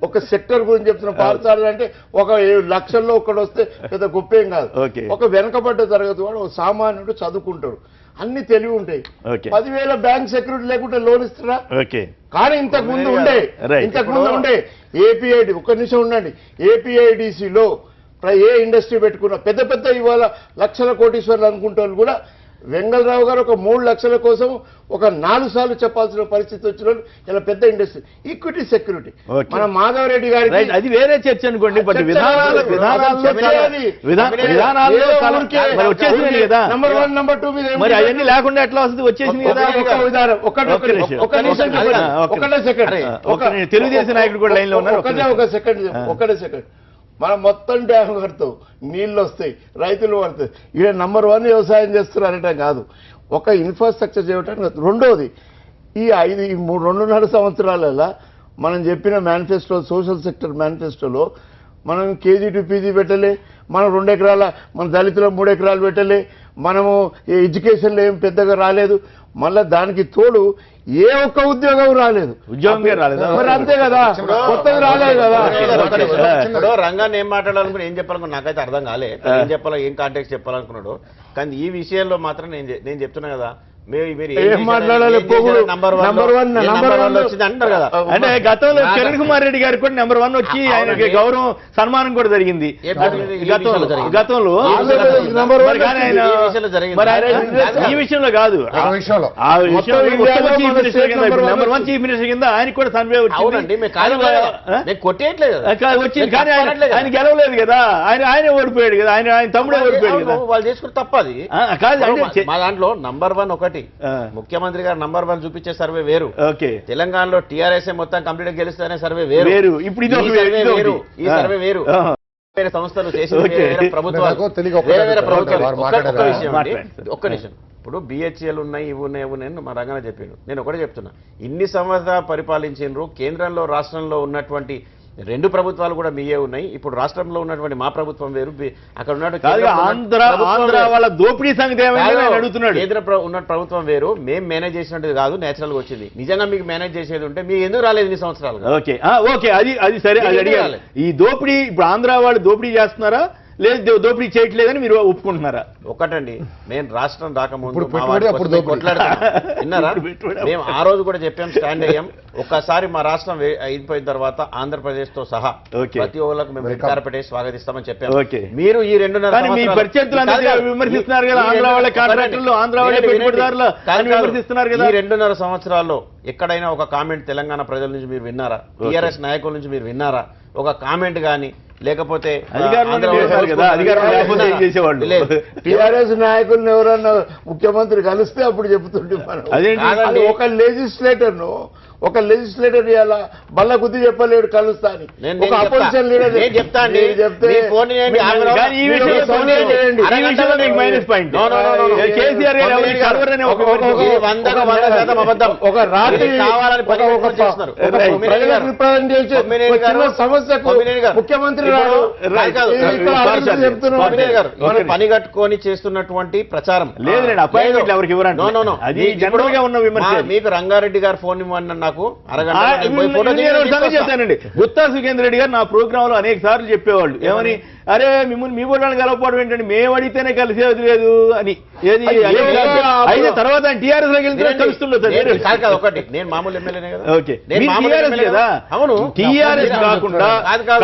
ఒక సెక్టర్ గురించి చెప్తున్నా. పార్థసారథి అంటే ఒక 7 లక్షల్లో ఒకడు వస్తే పెద్ద గొప్పేం కాదు. ఒక వెనకబడ్డ తరగతి వాడు ఒక సామాన్యుడు చదువుకుంటాడు, అన్ని తెలివి ఉంటాయి. 10,000 బ్యాంక్ సెక్యూరిటీ లేకుంటే లోన్ ఇస్తారా? కానీ ఇంతకు ముందు ఉండే ఏపీఐడి ఒక్క నిమిషం ఉండండి. ఏపీఐడిసిలో ఏ ఇండస్ట్రీ పెట్టుకున్నా పెద్ద పెద్ద ఇవాళ లక్షల కోటీశ్వర్లు అనుకుంటారు కూడా వెంగళరావు గారు ఒక 3 లక్షల కోసం ఒక 4 సార్లు చెప్పాల్సిన పరిస్థితి వచ్చిన ఇలా పెద్ద ఇండస్ట్రీ. ఈక్విటీ సెక్యూరిటీ మన మాధవరెడ్డి గారి అది వేరే చర్చ అనుకోండి. బట్ వచ్చేసింది కదా నంబర్ 1 నంబర్ 2 మీద మరి అవన్నీ లేకుండా ఎట్లా వస్తుంది? వచ్చేసింది కదా. ఒకటే సెకండ్ తెలుగుదేశం నాయకుడు కూడా లైన్ లో ఉన్నారు. ఒకటే సెకండ్ మనం మొత్తం డ్యామ్ కడతాం, నీళ్ళు వస్తాయి, రైతులు పడతాయి. ఇక్కడ నంబర్ 1 వ్యవసాయం చేస్తున్నారంటే కాదు, ఒక ఇన్ఫ్రాస్ట్రక్చర్ చేయడానికి. రెండోది ఈ 2.5 సంవత్సరాలలో మనం చెప్పిన మేనిఫెస్టో సోషల్ సెక్టర్ మేనిఫెస్టోలో మనం కేజీ టు పీజీ పెట్టలే, మనం 2 ఎకరాల మన దళితులు 3 ఎకరాలు పెట్టలే, మనము ఎడ్యుకేషన్లో ఏం పెద్దగా రాలేదు. మళ్ళా దానికి తోడు ఏ ఒక్క ఉద్యోగం రాలేదు. మరి అంతే కదా, కొత్తది రాలేదు కదా. రంగాన్ని ఏం మాట్లాడాలనుకుని ఏం చెప్పాలనుకున్నా నాకైతే అర్థం కాలే. ఏం చెప్పాలో ఏం కాంటాక్ట్ చెప్పాలనుకున్నాడు. కానీ ఈ విషయంలో మాత్రం నేను చెప్తున్నా కదా, ఏం మాట్లాడాలి? నంబర్ 1 వచ్చింది అంటారు కదా. అంటే గతంలో కిరణ్ కుమార్ రెడ్డి గారికి కూడా నంబర్ 1 వచ్చి ఆయనకి గౌరవం సన్మానం కూడా జరిగింది గతంలో. ఈ విషయంలో కాదు, ఆ విషయంలో నంబర్ 1 చీఫ్ మినిస్టర్ కింద ఆయనకు కూడా సన్వే వచ్చింది. కానీ ఆయన గెలవలేదు కదా, ఆయన ఓడిపోయాడు కదా, ఆయన తమ్ముడే ఓడిపోయాడు కదా. వాళ్ళు చేసుకుని తప్పది కాదు. మా దాంట్లో నంబర్ 1 ఒకటి ముఖ్యమంత్రి గారు నంబర్ 1 చూపించే సర్వే వేరు. తెలంగాణలో టీఆర్ఎస్ మొత్తం కంప్లీట్ గెలుస్తానే సర్వే వేరు. ఇప్పుడు ఈ సర్వే వేరు. వేరే సంస్థలు చేసి ఒక్క నిమిషం. ఇప్పుడు బిహెచ్ఎల్ ఉన్నాయి, ఇవి ఉన్నాయి మా రంగానే చెప్పిండు. నేను ఒకటే చెప్తున్నా, ఇన్ని సంవత్సరాలు పరిపాలించారు. కేంద్రంలో రాష్ట్రంలో ఉన్నటువంటి 2 ప్రభుత్వాలు కూడా మీయే ఉన్నాయి. ఇప్పుడు రాష్ట్రంలో ఉన్నటువంటి మా ప్రభుత్వం వేరు, అక్కడ వాళ్ళ దోపిడీ సంగతి అడుగుతున్నాడు. కేంద్ర ఉన్న ప్రభుత్వం వేరు. మేము మేనేజ్ చేసినట్టు కాదు, నేచురల్ గా వచ్చింది. నిజంగా మీకు మేనేజ్ చేసేది ఉంటే మీకు ఎందుకు రాలేదు ఇన్ని సంవత్సరాలు? ఓకే అది సరే, అది అడిగాలి. ఈ దోపిడీ ఇప్పుడు ఆంధ్ర వాళ్ళు దోపిడీ చేస్తున్నారా లేదు దోపిడీ చేయట్లేదని మీరు ఒప్పుకుంటున్నారా? ఒకటండి, నేను రాష్ట్రం రాకముందు విన్నారా, మేము ఆ రోజు కూడా చెప్పాం, స్టాండ్ అయ్యాం. ఒక్కసారి మా రాష్ట్రం అయిపోయిన తర్వాత ఆంధ్రప్రదేశ్ తో సహా ప్రతి ఒక్కరికి మేము రెడ్ పెట్టేసి స్వాగతిస్తామని చెప్పాం. మీరు ఈ 2.5 సంవత్సరాల్లో ఎక్కడైనా ఒక కామెంట్ తెలంగాణ ప్రజల నుంచి మీరు విన్నారా? టీఆర్ఎస్ నాయకుల నుంచి మీరు విన్నారా? ఒక కామెంట్ కానీ లేకపోతే టీఆర్ఎస్ నాయకులను ఎవరన్నా ముఖ్యమంత్రి కలిస్తే అప్పుడు చెబుతుంటే మనం ఒక లెజిస్లేటర్ ను ఒక లెజిస్లేటర్ ఇవ్వాలా బల్ల గుద్ది చెప్పలేడు కలుస్తా అని ఒక అపోజిషన్ లీడర్ చెప్తా అండి చెప్తే మీ ఫోన్ చేయండి. కానీ ఈ విషయంలో ఈ విషయంలో మీకు మైనస్ పాయింట్. కేసీఆర్ గారు ఎవరికి కలవరు అనే ఒక ఇది 100% అబద్ధం. ఒక రాత్రి కావాలని ఒక చేస్తున్నారు. ప్రజలకు రిప్రజెంట్ చేసి ఒక చిన్న సమస్యకు ముఖ్యమంత్రి రాడు చెప్తున్నారు పని కట్టుకొని చేస్తున్నటువంటి ప్రచారం లేదు అపాయింట్మెంట్ ఎవరికి ఇవ్వరండి. అది జనరల్ గా ఉన్న విమర్శ. మీకు రంగారెడ్డి గారు ఫోన్ ఇవ్వండి నాకు చేశానండి. గుత్తా సుఖేంద్ర రెడ్డి గారు నా ప్రోగ్రామ్ లో అనేక సార్లు చెప్పేవాళ్ళు ఏమని, అరే మిమ్మల్ని మీ ఊళ్ళని కలవకపోవడం ఏంటండి, మేము అడిగితేనే కలిసేది లేదు అని. ఏది అయితే తర్వాత టీఆర్ఎస్ లోకి వెళ్తే కలుస్తుండదు. ఒకటి నేను మామూలు ఎమ్మెల్యేనే కదా. ఓకే టీఆర్ఎస్ కదా. అవును టీఆర్ఎస్ కాకుండా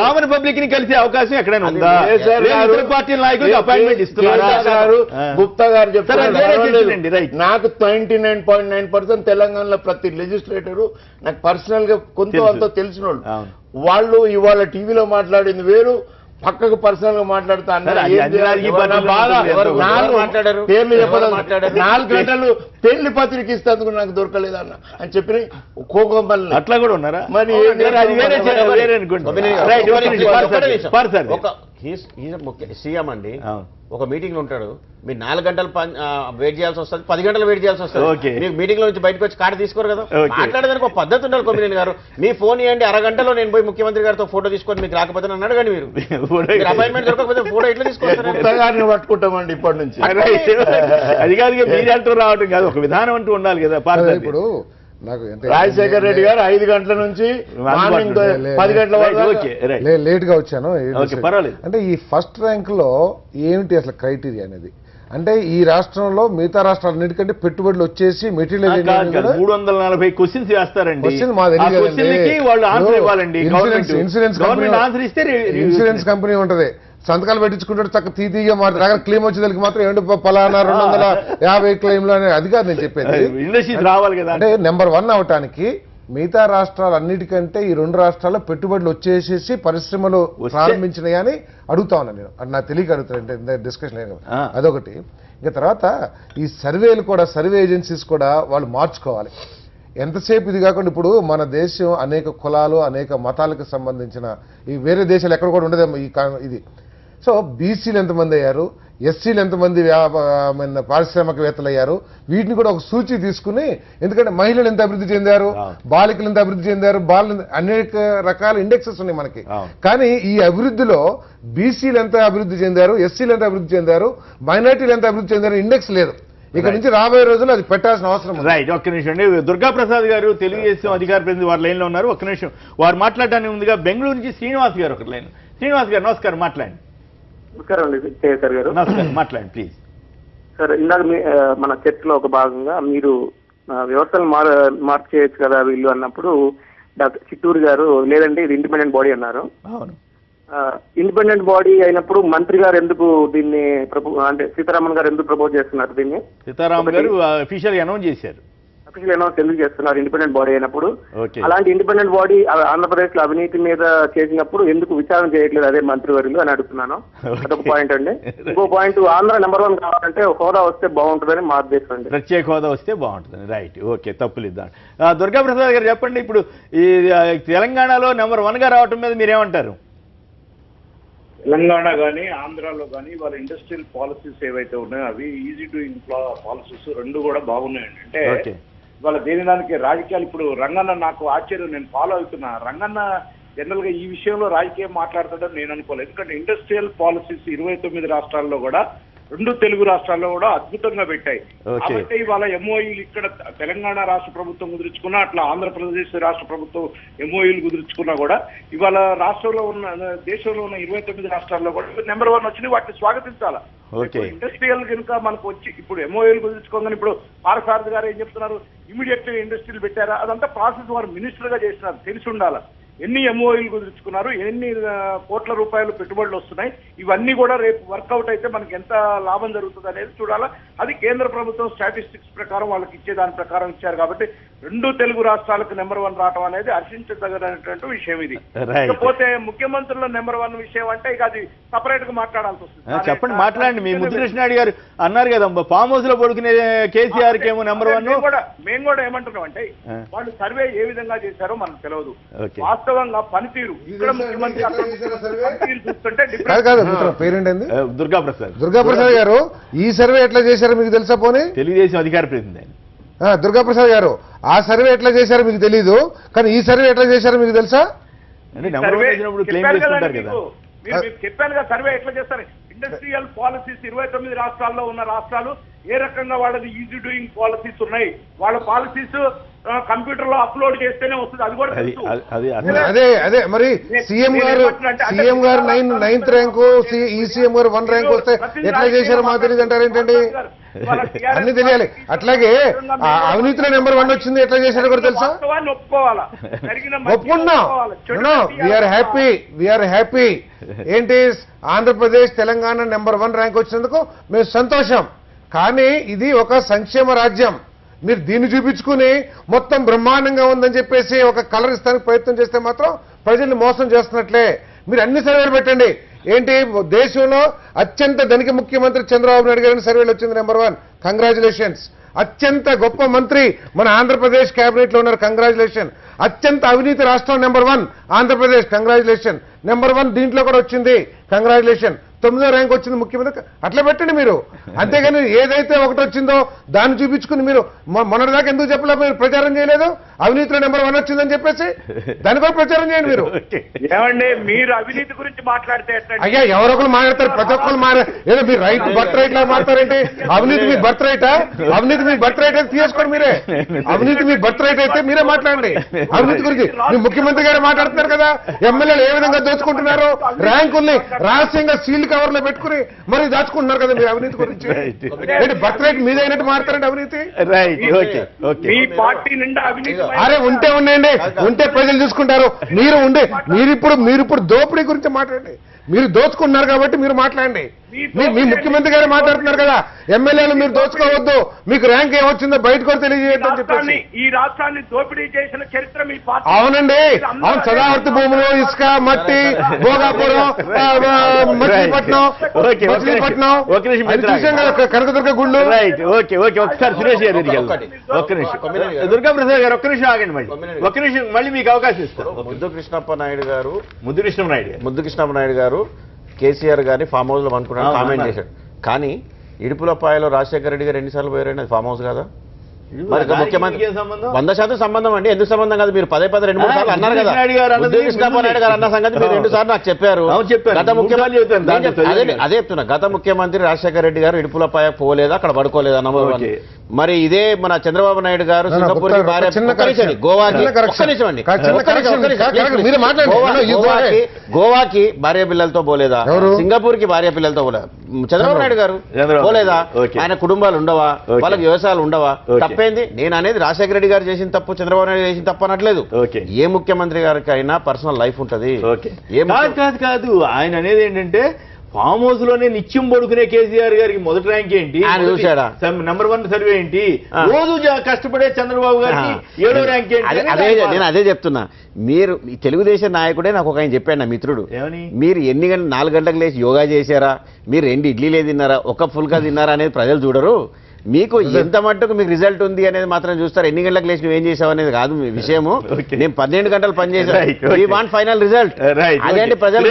కామన్ పబ్లిక్ ని కలిసే అవకాశం ఎక్కడైనా ఉందా? ఇతర పార్టీ నాయకులకు అపాయింట్మెంట్ ఇస్తున్నారు. గుప్తా గారు చెప్తారు నాకు 99.9% తెలంగాణలో ప్రతి లెజిస్లేటరు నాకు పర్సనల్ గా కొంత తెలిసిన వాళ్ళు ఇవాళ టీవీలో మాట్లాడింది వేరు, పక్కకు పర్సనల్ గా మాట్లాడుతా పేర్లు చెప్పలేదు. 4 గంటలు పెళ్లి పత్రిక ఇస్తేందుకు నాకు దొరకలేదన్న అని చెప్పిన కోకోమల్లి అట్లా కూడా ఉన్నారా? మరి సీఎం అండి ఒక మీటింగ్ లో ఉంటాడు, మీరు 4 గంటలు వెయిట్ చేయాల్సి వస్తుంది, 10 గంటలు వెయిట్ చేయాల్సి వస్తుంది. మీరు మీటింగ్ లో నుంచి బయటకు వచ్చి కార్డు తీసుకోరు కదా. మాట్లాడేదానికి ఒక పద్ధతి ఉండాలి. కొమ్మినేని గారు మీ ఫోన్ ఇవ్వండి, అరగంటలో నేను పోయి ముఖ్యమంత్రి గారితో ఫోటో తీసుకొని మీకు రాకపోతే నన్ను అడగండి. మీరు అపాయింట్మెంట్ దొరకకపోతే ఫోటో ఎట్లా తీసుకుంటారు? పట్టుకుంటామండి ఇప్పటి నుంచి. అది కాదు మీరు అంటూ రావటం కాదు, ఒక విధానం అంటూ ఉండాలి కదా. ఇప్పుడు నాకు రాజశేఖర్ రెడ్డి గారు 5 గంటల నుంచి మార్నింగ్ 10 గంటల వరకు లేట్ గా వచ్చాను. పర్వాలేదు. అంటే ఈ ఫస్ట్ ర్యాంక్ లో ఏమిటి అసలు క్రైటీరియా అనేది, అంటే ఈ రాష్ట్రంలో మిగతా రాష్ట్రాలన్నిటికంటే పెట్టుబడులు వచ్చేసి మెటీరియల్ 340 క్వశ్చన్స్ వేస్తారండి. ఇన్సూరెన్స్ కంపెనీ ఉంటది, సంతకాలు పెట్టించుకుంటాడు చక్క తీతీగా మాట్లాడు. క్లెయిమ్ వచ్చేదానికి మాత్రం ఏంటి పలానా 250 క్లెయిమ్లు అనేది, అది కాదు నేను చెప్పేది. ఇండస్ట్రీస్ రావాలి కదా. అంటే నెంబర్ 1 అవటానికి మిగతా రాష్ట్రాలు అన్నిటికంటే ఈ 2 రాష్ట్రాల్లో పెట్టుబడులు వచ్చేసేసి పరిశ్రమలు ప్రారంభించినాయి అని అడుగుతా ఉన్నాను నేను. అది నాకు తెలియక అడుగుతాను, డిస్కషన్ లేదు. అదొకటి. ఇంకా తర్వాత ఈ సర్వేలు కూడా, సర్వే ఏజెన్సీస్ కూడా వాళ్ళు మార్చుకోవాలి. ఎంతసేపు ఇది కాకుండా ఇప్పుడు మన దేశం అనేక కులాలు అనేక మతాలకు సంబంధించిన ఈ వేరే దేశాలు ఎక్కడ కూడా ఉండదేమో ఇది. సో బీసీలు ఎంతమంది అయ్యారు, ఎస్సీలు ఎంతమంది పారిశ్రామికవేత్తలు అయ్యారు, వీటిని కూడా ఒక సూచి తీసుకుని, ఎందుకంటే మహిళలు ఎంత అభివృద్ధి చెందారు, బాలికలు ఎంత అభివృద్ధి చెందారు, అనేక రకాల ఇండెక్సెస్ ఉన్నాయి మనకి. కానీ ఈ అభివృద్ధిలో బీసీలు ఎంత అభివృద్ధి చెందారు, ఎస్సీలు ఎంత అభివృద్ధి చెందారు, మైనార్టీలు ఎంత అభివృద్ధి చెందారు ఇండెక్స్ లేదు. ఇక్కడ నుంచి రాబోయే రోజుల్లో అది పెట్టాల్సిన అవసరం. రైట్, ఒక్క నిమిషం అండి. దుర్గాప్రసాద్ గారు తెలుగుదేశం అధికార ప్రతినిధి వారి లైన్ లో ఉన్నారు. ఒక్క నిమిషం, వారు మాట్లాడటానికి ముందుగా బెంగళూరు నుంచి శ్రీనివాస్ గారు ఒక లైన్. శ్రీనివాస్ గారు నమస్కారం, మాట్లాడండి. నమస్కారం అండి కేసీఆర్ గారు. నమస్కారం, మాట్లాడండి ప్లీజ్. సార్, ఇందాక మన చర్చలో ఒక భాగంగా మీరు వ్యవస్థను మార్చేయచ్చు కదా వీళ్ళు అన్నప్పుడు డాక్టర్ చిట్టూరు గారు లేదంటే ఇది ఇండిపెండెంట్ బాడీ అన్నారు. అవును, ఇండిపెండెంట్ బాడీ అయినప్పుడు మంత్రి గారు ఎందుకు దీన్ని అంటే సీతారామన్ గారు ఎందుకు ప్రపోజ్ చేస్తున్నారు దీన్ని? సీతారామన్ గారు అఫీషియల్ అనౌన్స్ చేశారు. అఫీషియల్ అనౌన్స్ ఎందుకు చేస్తున్నారు ఇండిపెండెంట్ బాడీ అయినప్పుడు? అలాంటి ఇండిపెండెంట్ బాడీ ఆంధ్రప్రదేశ్ లో అవినీతి మీద చేసినప్పుడు ఎందుకు విచారణ చేయట్లేదు అదే మంత్రివర్యులు అని అడుగుతున్నాను. అదొక పాయింట్ అండి. ఇంకో పాయింట్, ఆంధ్ర నెంబర్ 1 కావాలంటే హోదా వస్తే బాగుంటుందని మా ఉద్దేశం అండి. ప్రత్యేక హోదా వస్తే బాగుంటుంది. Right, okay, తప్పులిద్దాం. దుర్గాప్రసాద్ గారు చెప్పండి, ఇప్పుడు ఈ తెలంగాణలో నెంబర్ 1 గా రావటం మీద మీరేమంటారు? తెలంగాణ కానీ ఆంధ్రాలో కానీ వాళ్ళ ఇండస్ట్రియల్ పాలసీస్ ఏవైతే ఉన్నాయో అవి ఈజీ డూయింగ్ పాలసీస్ రెండు కూడా బాగున్నాయండి. అంటే వాళ్ళ దేని దానికి రాజకీయాలు, ఇప్పుడు రంగన్న నాకు ఆశ్చర్యం, నేను ఫాలో అవుతున్నా. రంగన్న జనరల్ గా ఈ విషయంలో రాజకీయం మాట్లాడతాడని నేను అనుకోలేదు. ఎందుకంటే ఇండస్ట్రియల్ పాలసీస్ 29 రాష్ట్రాల్లో కూడా 2 తెలుగు రాష్ట్రాల్లో కూడా అద్భుతంగా పెట్టాయి. కాబట్టి ఇవాళ ఎంఓయూలు ఇక్కడ తెలంగాణ రాష్ట్ర ప్రభుత్వం కుదుర్చుకున్నా, అట్లా ఆంధ్రప్రదేశ్ రాష్ట్ర ప్రభుత్వం ఎంఓయూలు కుదుర్చుకున్నా కూడా ఇవాళ రాష్ట్రంలో ఉన్న దేశంలో ఉన్న 29 రాష్ట్రాల్లో కూడా నెంబర్ 1 వచ్చింది. వాటిని స్వాగతించాలా. ఇండస్ట్రియల్ కనుక మనకు వచ్చి ఇప్పుడు ఎంఓయూలు కుదుర్చుకోగానే ఇప్పుడు పారసారథి గారు ఏం చెప్తున్నారు, ఇమీడియట్ గా ఇండస్ట్రీలు పెట్టారా? అదంతా ప్రాసెస్ వారు మినిస్టర్ గా చేసినారు, తెలిసి ఉండాలి. ఎన్ని ఎంఓఈలు కుదుర్చుకున్నారు, ఎన్ని కోట్ల రూపాయలు పెట్టుబడులు వస్తున్నాయి, ఇవన్నీ కూడా రేపు వర్కౌట్ అయితే మనకి ఎంత లాభం జరుగుతుంది అనేది చూడాలా. అది కేంద్ర ప్రభుత్వం స్టాటిస్టిక్స్ ప్రకారం వాళ్ళకి ఇచ్చే దాని ప్రకారం ఇచ్చారు కాబట్టి 2 తెలుగు రాష్ట్రాలకు నెంబర్ 1 రావడం అనేది హర్షించదగినటువంటి విషయం. ఇది ఇకపోతే ముఖ్యమంత్రుల నెంబర్ 1 విషయం అంటే ఇక అది సపరేట్ గా మాట్లాడాల్సి వస్తుంది. చెప్పండి, మాట్లాడండి. మీ ముద్దుకృష్ణారెడ్డి గారు అన్నారు కదా, ఫామ్ హౌస్ లో పడుకునే కేసీఆర్ కి ఏమో నెంబర్ 1. మేము కూడా ఏమంటున్నాం అంటే వాళ్ళు సర్వే ఏ విధంగా చేశారో మనకు తెలియదు. వాస్తవంగా పనితీరు ఇక్కడ ముఖ్యమంత్రి పనితీరు చూస్తుంటే పేరేంటండి? దుర్గాప్రసాద్ గారు ఈ సర్వే ఎట్లా చేశారో మీకు తెలుసా? పోనీ తెలుగుదేశం అధికార ప్రతినిధి దుర్గాప్రసాద్ గారు ఆ సర్వే ఎట్లా చేశారో మీకు తెలీదు, కానీ ఈ సర్వే ఎట్లా చేశారో మీకు తెలుసా? చెప్పాను కదా సర్వే ఎట్లా చేస్తారు. ఇండస్ట్రియల్ పాలసీస్ 29 రాష్ట్రాల్లో ఉన్న రాష్ట్రాలు ఏ రకంగా వాళ్ళది ఈజీ డూయింగ్ పాలసీస్ ఉన్నాయి, వాళ్ళ పాలసీస్ కంప్యూటర్ లో అప్లోడ్ చేస్తేనే వస్తుంది. అది కూడా అదే మరి సీఎం గారు 9th ర్యాంకు, ఈ సీఎం గారు 1 ర్యాంక్ వస్తే ఎట్లా చేశారో మాకు తెలియదు అంటారు ఏంటండి? అన్ని తెలియాలి. అట్లాగే అవినీతిలో నెంబర్ 1 వచ్చింది, ఎట్లా చేశారో కూడా తెలుసా? ఒప్పుకున్నాం. We are. ఏంటి ఆంధ్రప్రదేశ్ తెలంగాణ నెంబర్ 1 ర్యాంక్ వచ్చినందుకు మేము సంతోషం. కానీ ఇది ఒక సంక్షేమ రాజ్యం. మీరు దీన్ని చూపించుకుని మొత్తం బ్రహ్మాండంగా ఉందని చెప్పేసి ఒక కలర్ ఇస్తానికి ప్రయత్నం చేస్తే మాత్రం ప్రజల్ని మోసం చేస్తున్నట్లే. మీరు అన్ని సర్వేలు పెట్టండి. ఏంటి దేశంలో అత్యంత ధనిక ముఖ్యమంత్రి చంద్రబాబు నాయుడు గారిని సర్వేలు వచ్చింది నెంబర్ 1. కంగ్రాచులేషన్స్. అత్యంత గొప్ప మంత్రి మన ఆంధ్రప్రదేశ్ కేబినెట్ లో ఉన్నారు, కంగ్రాచులేషన్. అత్యంత అవినీతి రాష్ట్రం నెంబర్ 1 ఆంధ్రప్రదేశ్, కంగ్రాచులేషన్. నెంబర్ 1 దీంట్లో కూడా వచ్చింది, కంగ్రాచులేషన్. 9వ ర్యాంక్ వచ్చింది ముఖ్యమంత్రి. అట్లా పెట్టండి మీరు. అంతేగాని ఏదైతే ఒకటి వచ్చిందో దాన్ని చూపించుకుని మీరు మొన్నటిదాకా ఎందుకు చెప్పలే, మీరు ప్రచారం చేయలేదు? అవినీతిలో నెంబర్ 1 వచ్చిందని చెప్పేసి దాని కూడా ప్రచారం చేయండి మీరు. ఏమండి మీరు అవినీతి గురించి మాట్లాడితే అయ్యా ఎవరొకరు మాట్లాడతారు, ప్రతి ఒక్కరు ఏదో మీరు రైట్ బర్త్ రైట్ లా మాట్లాడతారేంటి? అవినీతి మీ బర్త్ రైటా? అవినీతి మీ బర్త్ రైట్ అయితే తీసుకోండి మీరే. అవినీతి మీ బర్త్ రైట్ అయితే మీరే మాట్లాడండి అవినీతి గురించి. మీ ముఖ్యమంత్రి గారు మాట్లాడుతున్నారు కదా, ఎమ్మెల్యేలు ఏ విధంగా దోచుకుంటున్నారు, ర్యాంకుల్ని రహస్యంగా సీల్డ్ కవర్ లో పెట్టుకుని మరి దాచుకుంటున్నారు కదా మీరు అవినీతి గురించి. బర్త్ రైట్ మీద అయినట్టు మాట్లాడండి అవినీతి. అరే ఉంటే ఉన్నాయండి, ఉంటే ప్రజలు చూసుకుంటారు. మీరిప్పుడు దోపిడీ గురించి మాట్లాడండి. మీరు దోచుకున్నారు కాబట్టి మీరు మాట్లాడండి. మీ ముఖ్యమంత్రి గారు మాట్లాడుతున్నారు కదా, ఎమ్మెల్యేలు మీరు దోచుకోవద్దు, మీకు ర్యాంక్ ఏమొచ్చిందో బయట కూడా తెలియజేయద్దని చెప్పేసి. ఈ రాష్ట్రాన్ని దోపిడీ చేసిన చరిత్ర మీ పార్టీ. అవునండి, అవును. సదావర్తి భూములు, ఇసుక, మట్టి, భోగాపురం, మచిలీపట్నం చూసాం కదా, కనకదుర్గ గుళ్ళు. ఒకసారి సురేష్ గారు ఒక్క నిమిషం, దుర్గాప్రసాద్ గారు ఒక్క నిమిషం ఆగండి. ఒక్క నిమిషం మళ్ళీ మీకు అవకాశం ఇస్తాను. ముద్దుకృష్ణప్ప నాయుడు గారు కేసీఆర్ గారిని ఫామ్ హౌస్ లో అనుకున్నాను, కామెంట్ చేశాడు. కానీ ఇడుపులపాయలో రాజశేఖర రెడ్డి గారు ఎన్నిసార్లు పోయారండి? అది ఫామ్ హౌస్ కదా. మరి ముఖ్యమంత్రి 100% సంబంధం అండి. ఎందుకు సంబంధం కాదు? మీరు 2-3 సార్లు అన్నారు కదా. కృష్ణప్ప నాయుడు గారు అన్న సంగతి మీరు 2 సార్లు నాకు చెప్పారు. అదే చెప్తున్నా, గత ముఖ్యమంత్రి రాజశేఖర రెడ్డి గారు ఇడుపులపాయ పోలేదా, అక్కడ పడుకోలేదా? మరి ఇదే మన చంద్రబాబు నాయుడు గారు సింగపూర్ గోవాకి భార్య పిల్లలతో పోలేదా? సింగపూర్ కి భార్య పిల్లలతో పోలేదా? చంద్రబాబు నాయుడు గారు పోలేదా? ఆయన కుటుంబాలు ఉండవా? వాళ్ళకి వ్యవసాయాలు ఉండవా? తప్పేంది? నేను అనేది రాజశేఖర రెడ్డి గారు చేసిన తప్పు, చంద్రబాబు నాయుడు చేసిన తప్పు అనట్లేదు. ఏ ముఖ్యమంత్రి గారికి అయినా పర్సనల్ లైఫ్ ఉంటది. కాదు ఆయన అనేది ఏంటంటే ఫామ్ హౌస్ లోనే నిత్యం పడుకునే కేసీఆర్ గారికి మొదటి ర్యాంక్ ఏంటి, చూసాడా? నెంబర్ 1 సర్వే ఏంటి, రోజు కష్టపడే చంద్రబాబు గారికి 7వ ర్యాంక్ ఏంటి? నేను అదే చెప్తున్నా. మీరు తెలుగుదేశం నాయకుడే నాకు ఒక ఆయన చెప్పాడు, నా మిత్రుడు. మీరు 4 గంటలకు లేచి యోగా చేశారా, మీరు 2 ఇడ్లీలే తిన్నారా, ఒక ఫుల్గా తిన్నారా అనేది ప్రజలు చూడరు. మీకు ఎంత మట్టుకు మీకు రిజల్ట్ ఉంది అనేది మాత్రం చూస్తారు. ఎన్ని గంటలకు లేచి నువ్వేం చేసావు అనేది కాదు మీ విషయము. నేను 12 గంటలు పనిచేసాను. We want final result. అదేంటి ప్రజలు.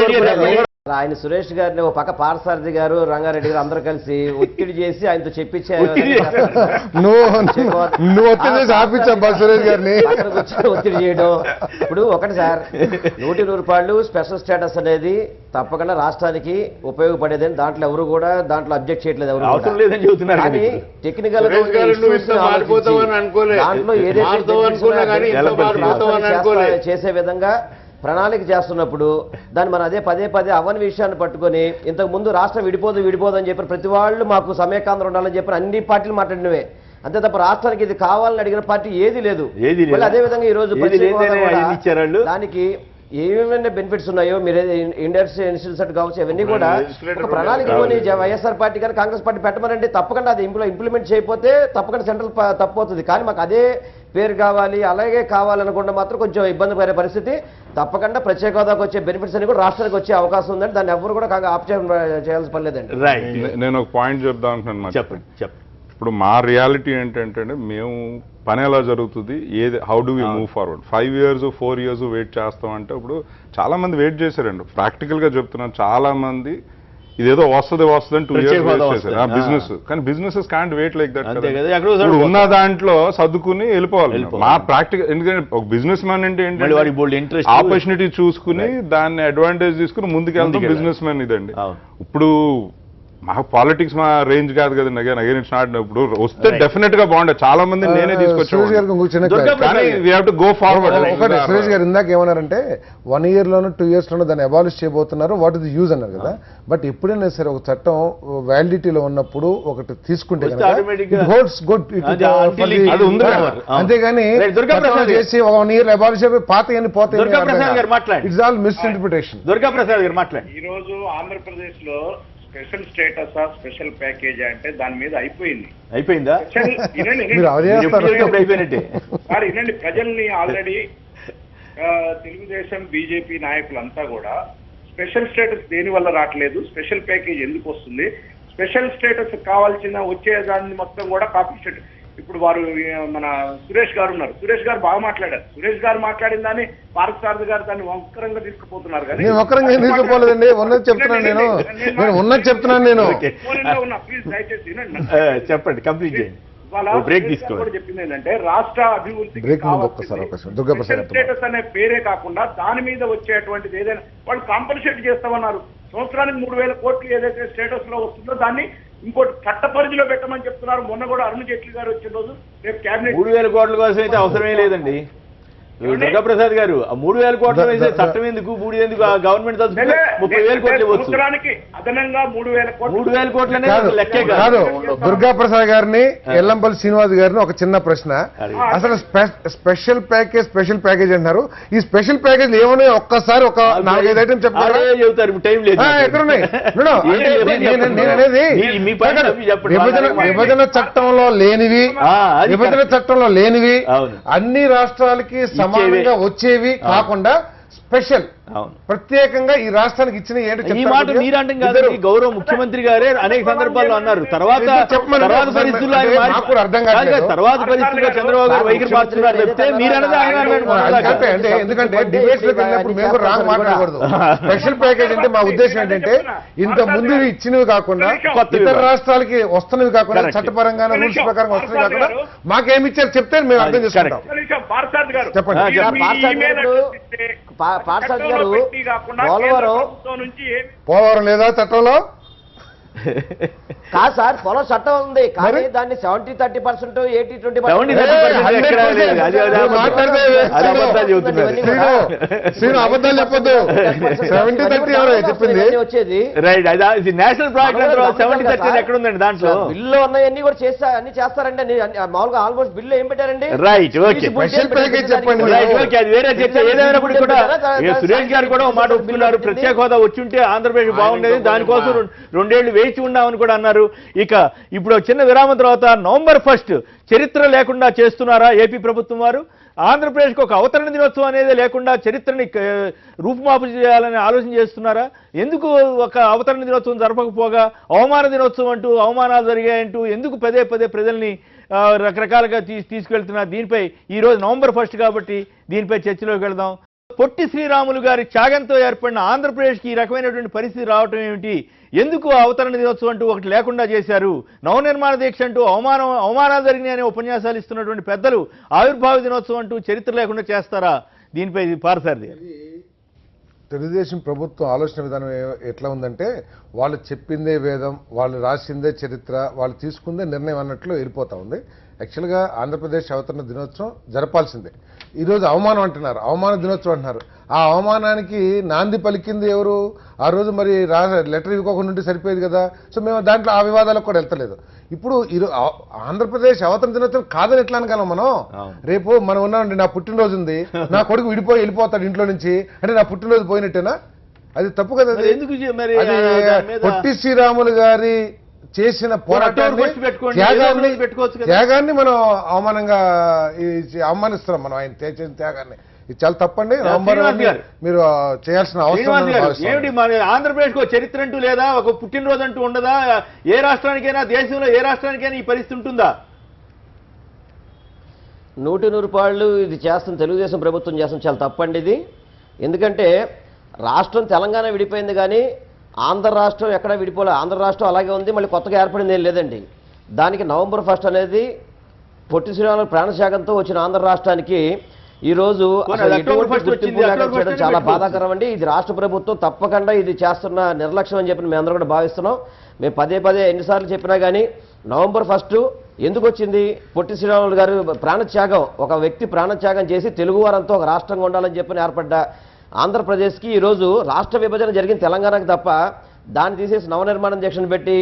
ఆయన సురేష్ గారిని ఒక పక్క పార్థసారథి గారు, రంగారెడ్డి గారు అందరూ కలిసి ఒత్తిడి చేసి ఆయనతో చెప్పించారు. సురేష్ గారిని ఒత్తిడి చేయడం. ఇప్పుడు ఒకటి సార్, 100 రూపాయలు స్పెషల్ స్టేటస్ అనేది తప్పకుండా రాష్ట్రానికి ఉపయోగపడేదని దాంట్లో ఎవరు కూడా దాంట్లో అబ్జెక్ట్ చేయట్లేదు. ఎవరు కానీ టెక్నికల్ దాంట్లో ఏదైతే చేసే విధంగా ప్రణాళిక చేస్తున్నప్పుడు దాన్ని మనం అదే పదే అవని విషయాన్ని పట్టుకొని, ఇంతకు ముందు రాష్ట్రం విడిపోదు అని చెప్పి ప్రతి వాళ్ళు మాకు సమయకాంధ్రం ఉండాలని చెప్పి అన్ని పార్టీలు మాట్లాడినవే. అంతే తప్ప రాష్ట్రానికి ఇది కావాలని అడిగిన పార్టీ ఏది లేదు. అదే విధంగా ఈ రోజు దానికి ఏమేమైనా బెనిఫిట్స్ ఉన్నాయో మీరు ఇండస్ట్రియల్ ఇన్స్టిట్యూట్ కావచ్చు ఇవన్నీ కూడా ఒక ప్రణాళికలోని వైఎస్ఆర్ పార్టీ కానీ కాంగ్రెస్ పార్టీ పెట్టమనండి, తప్పకుండా అది ఇంప్లిమెంట్ చేయకపోతే తప్పకుండా సెంట్రల్ తప్పవుతుంది. కానీ మాకు అదే పేరు కావాలి అలాగే కావాలనుకుంటే మాత్రం కొంచెం ఇబ్బంది పడే పరిస్థితి. తప్పకుండా ప్రత్యేక హోదాకు వచ్చే బెనిఫిట్స్ అని కూడా రాష్ట్రానికి వచ్చే అవకాశం ఉందండి. దాన్ని ఎవరు కూడా ఆప్షన్ చేయాల్సిన పని లేదండి. నేను ఒక పాయింట్ చెప్దాం అనుకుంటున్నాను. చెప్పండి. ఇప్పుడు మా రియాలిటీ ఏంటంటే మేము పని ఎలా జరుగుతుంది, ఏది how do we move forward. 5 years 4 years wait చేస్తామంటే ఇప్పుడు చాలా మంది వెయిట్ చేశారండి. ప్రాక్టికల్ గా చెప్తున్నాను, చాలా మంది ఇదేదో వస్తుంది అని 2 years వెయిట్ చేశారు బిజినెస్. కానీ businesses can't wait like that. ఉన్న దాంట్లో సర్దుకుని వెళ్ళిపోవాలి. మా ప్రాక్టికల్, ఎందుకంటే ఒక బిజినెస్ మ్యాన్ అంటే ఏంటంటే ఆపర్చునిటీ చూసుకుని దాన్ని అడ్వాంటేజ్ తీసుకుని ముందుకు వెళ్తాం. బిజినెస్ మ్యాన్ ఇదండి. ఇప్పుడు మా పాలిటిక్స్ మా రేంజ్ కాదు కదండి. Again it's not. ఇప్పుడు వస్తే డెఫినెట్ గా బాగుండే. చాలా మంది నేనే తీసుకొచ్చాను. సురేష్ గారు ఇందాక ఏమన్నారంటే 1 year లోనూ 2 years లోనూ దాన్ని అబాలిష్ చేయబోతున్నారు, వాట్ ఇస్ యూజ్ అన్నారు కదా. బట్ ఎప్పుడైనా సరే ఒక చట్టం వ్యాలిడిటీలో ఉన్నప్పుడు ఒకటి తీసుకుంటే హోల్డ్స్ గుడ్. అంతేగాని చేసి 1 year అబాలిష్ అయిపోయి పాత ఎన్ని పోతాయి. It's all misinterpretation. దుర్గాప్రసాద్ గారు మాట్లాడండి. ఈ రోజు ఆంధ్రప్రదేశ్ లో స్పెషల్ స్టేటస్ స్పెషల్ ప్యాకేజ్ అంటే దాని మీద అయిపోయిందా? వినండి, ప్రజల్ని ఆల్రెడీ తెలుగుదేశం బీజేపీ నాయకులంతా కూడా స్పెషల్ స్టేటస్ దేని వల్ల రావట్లేదు, స్పెషల్ ప్యాకేజ్ ఎందుకు వస్తుంది, స్పెషల్ స్టేటస్ కావాల్సిన వచ్చేదాన్ని మొత్తం కూడా కాపీ స్టేట్. ఇప్పుడు వారు మన సురేష్ గారు ఉన్నారు, సురేష్ గారు బాగా మాట్లాడారు. సురేష్ గారు మాట్లాడిన దాన్ని పార్థసారథి గారు దాన్ని వక్రంగా తీసుకుపోతున్నారు. కానీ వక్రంగా తీసుకుపోలేదండి, ఉన్నది చెప్తున్నాను నేను. ఉన్నది చెప్తున్నాను నేను. ప్లీజ్ దయచేసి చెప్పండి, కంప్లీట్ చేయండి. కూడా చెప్పింది ఏంటంటే రాష్ట్ర అభివృద్ధికి స్టేటస్ అనే పేరే కాకుండా దాని మీద వచ్చేటువంటిది ఏదైనా వాళ్ళు కాంపన్సేట్ చేస్తామన్నారు. సంవత్సరానికి 3,000 కోట్లు ఏదైతే స్టేటస్ లో వస్తుందో దాన్ని ఇంకోటి చట్ట పరిధిలో పెట్టమని చెప్తున్నారు. మొన్న కూడా అరుణ్ జైట్లీ గారు వచ్చిన రోజు రేపు క్యాబినెట్ 3,000 కోట్ల కోసం అయితే అవసరమే లేదండి దుర్గాప్రసాద్ గారు. 3,000 కోట్ల వేసే చట్టం ఎందుకు, బూడి ఎందుకు? ఆ గవర్నమెంట్ 30,000 కోట్లు సంవత్సరానికి అదనంగా 3,000 కోట్లు లెక్కే కాదు. దుర్గాప్రసాద్ గారిని, ఎల్లంపల్లి శ్రీనివాస్ గారిని ఒక చిన్న ప్రశ్న. అసలు స్పెషల్ ప్యాకేజ్ అంటున్నారు. ఈ స్పెషల్ ప్యాకేజ్ ఏమన్నా ఒక్కసారి ఒక 4-5 ఐటమ్ చెప్తారు, టైం లేదు. ఎక్కడున్నాయి? విభజన చట్టంలో లేనివి అన్ని రాష్ట్రాలకి సమానంగా వచ్చేవి కాకుండా స్పెషల్ ప్రత్యేకంగా ఈ రాష్ట్రానికి ఇచ్చిన ఈ మాట మీరంటే కాదు, గౌరవ ముఖ్యమంత్రి గారే అనేక సందర్భాల్లో అన్నారు. తర్వాత పరిస్థితుల్లో చంద్రబాబు గారు వైఖరి మార్చుకున్నారు చెప్తే మీరన్నది అంటే ఎందుకంటే డిబేట్స్ లోకి వెళ్ళినప్పుడు మేము కూడా రాంగ్ మాట్లాడకూడదు. స్పెషల్ ప్యాకేజ్ అంటే మా ఉద్దేశం ఏంటంటే ఇంత ముందు ఇచ్చినవి కాకుండా ఇతర రాష్ట్రాలకి వస్తున్నవి కాకుండా చట్టపరంగా రూల్స్ ప్రకారం వస్తున్నవి కాకుండా మాకేమి ఇచ్చారు చెప్తే మేము అర్థం చేసుకుంటాం. చెప్పండి. పోలవరం లేదా చట్టంలో? కాదు సార్, పొలం చట్టం ఉంది కానీ దాన్ని 70-30%, 80-20% అబద్ధాలు చెప్పొద్దు. 70-30 చెప్పింది వచ్చేది నేషనల్ ప్రాజెక్ట్ ఎక్కడ ఉందండి? దాంట్లో బిల్లు ఉన్నాయన్నీ కూడా అన్ని చేస్తారండి. మామూలుగా ఆల్మోస్ట్ బిల్లు ఏం పెట్టారండి? Right, okay. చెప్పండి, అది వేరే చర్చ. ఏదైనప్పటికీ కూడా సురేష్ గారు కూడా ఒక మాట ఒప్పుకున్నారు. ప్రత్యేక హోదా వచ్చుంటే ఆంధ్రప్రదేశ్ బాగుండేది, దానికోసం 2 ఏళ్లు వేచి ఉన్నామని కూడా అన్నారు. ఇక ఇప్పుడు చిన్న విరామం తర్వాత November 1 చరిత్ర లేకుండా చేస్తున్నారా ఏపీ ప్రభుత్వం వారు? ఆంధ్రప్రదేశ్కి ఒక అవతరణ దినోత్సవం అనేది లేకుండా చరిత్రని రూపుమాపు చేయాలని ఆలోచన చేస్తున్నారా? ఎందుకు ఒక అవతరణ దినోత్సవం జరపకపోగా అవమాన దినోత్సవం అంటూ అవమానాలు జరిగాయంటూ ఎందుకు పదే ప్రజల్ని రకరకాలుగా తీసుకెళ్తున్నారు? దీనిపై ఈరోజు November 1 కాబట్టి దీనిపై చర్చలోకి వెళ్దాం. పొట్టి శ్రీరాములు గారి త్యాగంతో ఏర్పడిన ఆంధ్రప్రదేశ్కి ఈ రకమైనటువంటి పరిస్థితి రావటం ఏమిటి? ఎందుకు అవతరణ దినోత్సవం అంటూ ఒకటి లేకుండా చేశారు? నవనిర్మాణ దీక్ష అంటూ అవమానాలు జరిగినాయనే ఉపన్యాసాలు ఇస్తున్నటువంటి పెద్దలు ఆవిర్భావ దినోత్సవం అంటూ చరిత్ర లేకుండా చేస్తారా? దీనిపై పార్థసారథి గారు. తెలుగుదేశం ప్రభుత్వం ఆలోచన విధానం ఎట్లా ఉందంటే వాళ్ళు చెప్పిందే వేదం, వాళ్ళు రాసిందే చరిత్ర, వాళ్ళు తీసుకుందే నిర్ణయం అన్నట్లు వెళ్ళిపోతా ఉంది. యాక్చువల్గా ఆంధ్రప్రదేశ్ అవతరణ దినోత్సవం జరపాల్సిందే. ఈరోజు అవమానం అంటున్నారు, అవమాన దినోత్సవం అంటున్నారు. ఆ అవమానానికి నాంది పలికింది ఎవరు? ఆ రోజు మరి లెటర్ ఇవ్వకుండా ఉంటే సరిపోయేది కదా. సో మేము దాంట్లో ఆ వివాదాలకు కూడా వెళ్తలేదు. ఇప్పుడు ఆంధ్రప్రదేశ్ అవతరణ దినోత్సవం కాదని ఎట్లా అనగలం మనం? రేపు మనం ఉన్నామండి, నా పుట్టినరోజు ఉంది, నా కొడుకు వెళ్ళిపోతాడు ఇంట్లో నుంచి అంటే నా పుట్టినరోజు పోయినట్టేనా? అది తప్పు కదా. పొట్టి శ్రీరాములు గారి చేసిన పోరాటాన్ని త్యాగాన్ని మనం అవమానిస్తున్నాం. మనం ఆయన చేసిన త్యాగాన్ని ఇది చాలా తప్పండి. నవంబర్ మీరు చేయాల్సిన అవసరం. ఏమిటి మన ఆంధ్రప్రదేశ్ చరిత్ర అంటూ లేదా? ఒక పుట్టినరోజు అంటూ ఉండదా? ఏ రాష్ట్రానికైనా, దేశంలో ఏ రాష్ట్రానికైనా ఈ పరిస్థితి ఉంటుందా? 100% ఇది చేస్తుంది తెలుగుదేశం ప్రభుత్వం చేస్తుంది. చాలా తప్పండి ఇది. ఎందుకంటే రాష్ట్రం తెలంగాణ విడిపోయింది కానీ ఆంధ్ర రాష్ట్రం ఎక్కడ విడిపోలే. ఆంధ్ర రాష్ట్రం అలాగే ఉంది, మళ్ళీ కొత్తగా ఏర్పడింది ఏం లేదండి. దానికి నవంబర్ 1 అనేది పొట్టి శ్రీరాములు ప్రాణత్యాగంతో వచ్చిన ఆంధ్ర రాష్ట్రానికి ఈరోజు గుర్తింపు చేయడం చాలా బాధాకరం అండి. ఇది రాష్ట్ర ప్రభుత్వం తప్పకుండా ఇది చేస్తున్న నిర్లక్ష్యం అని చెప్పి మేము అందరూ కూడా భావిస్తున్నాం. మేము పదే ఎన్నిసార్లు చెప్పినా కానీ నవంబర్ 1 ఎందుకు వచ్చింది? పొట్టి శ్రీరాములు గారు ప్రాణత్యాగం, ఒక వ్యక్తి ప్రాణత్యాగం చేసి తెలుగువారంతో ఒక రాష్ట్రంగా ఉండాలని చెప్పి ఏర్పడ్డ ఆంధ్రప్రదేశ్కి ఈరోజు రాష్ట్ర విభజన జరిగింది తెలంగాణకు తప్ప, దాన్ని తీసేసి నవనిర్మాణం దీక్షను పెట్టి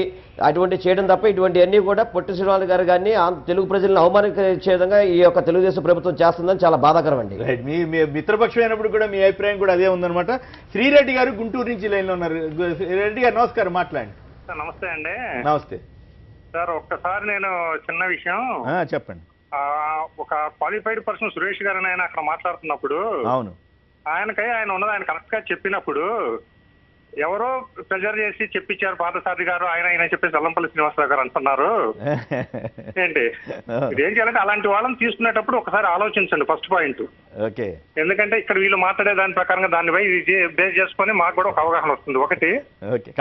అటువంటి చేయడం తప్ప ఇటువంటి అన్నీ కూడా పొట్టి శ్రీరాములు గారు కానీ తెలుగు ప్రజలను అవమానించే విధంగా ఈ యొక్క తెలుగుదేశం ప్రభుత్వం చేస్తుందని చాలా బాధాకరం అండి. మీ మిత్రపక్షం అయినప్పుడు కూడా మీ అభిప్రాయం కూడా అదే ఉందన్నమాట. శ్రీరెడ్డి గారు గుంటూరు నుంచి లైన్లో ఉన్నారు. రెడ్డి గారు నమస్కారం, మాట్లాడండి. నమస్తే అండి. నమస్తే సార్. ఒక్కసారి నేను చిన్న విషయం చెప్పండి. ఒక క్వాలిఫైడ్ పర్సన్ సురేష్ గారు ఆయన అక్కడ మాట్లాడుతున్నప్పుడు అవును ఆయన ఉన్నది ఆయన కరెక్ట్ గా చెప్పినప్పుడు ఎవరో ప్రెజర్ చేసి చెప్పించారు పార్థసారథి గారు ఆయన చెప్పేసి అల్లంపల్లి శ్రీనివాసరావు గారు అంటున్నారు. ఏంటి ఇదేం చేయాలంటే అలాంటి వాళ్ళని తీసుకునేటప్పుడు ఒకసారి ఆలోచించండి ఫస్ట్ పాయింట్. ఓకే. ఎందుకంటే ఇక్కడ వీళ్ళు మాట్లాడే దాని ప్రకారంగా దాన్ని బేస్ చేసుకొని మాకు కూడా ఒక అవగాహన వస్తుంది. ఒకటి ఓకే.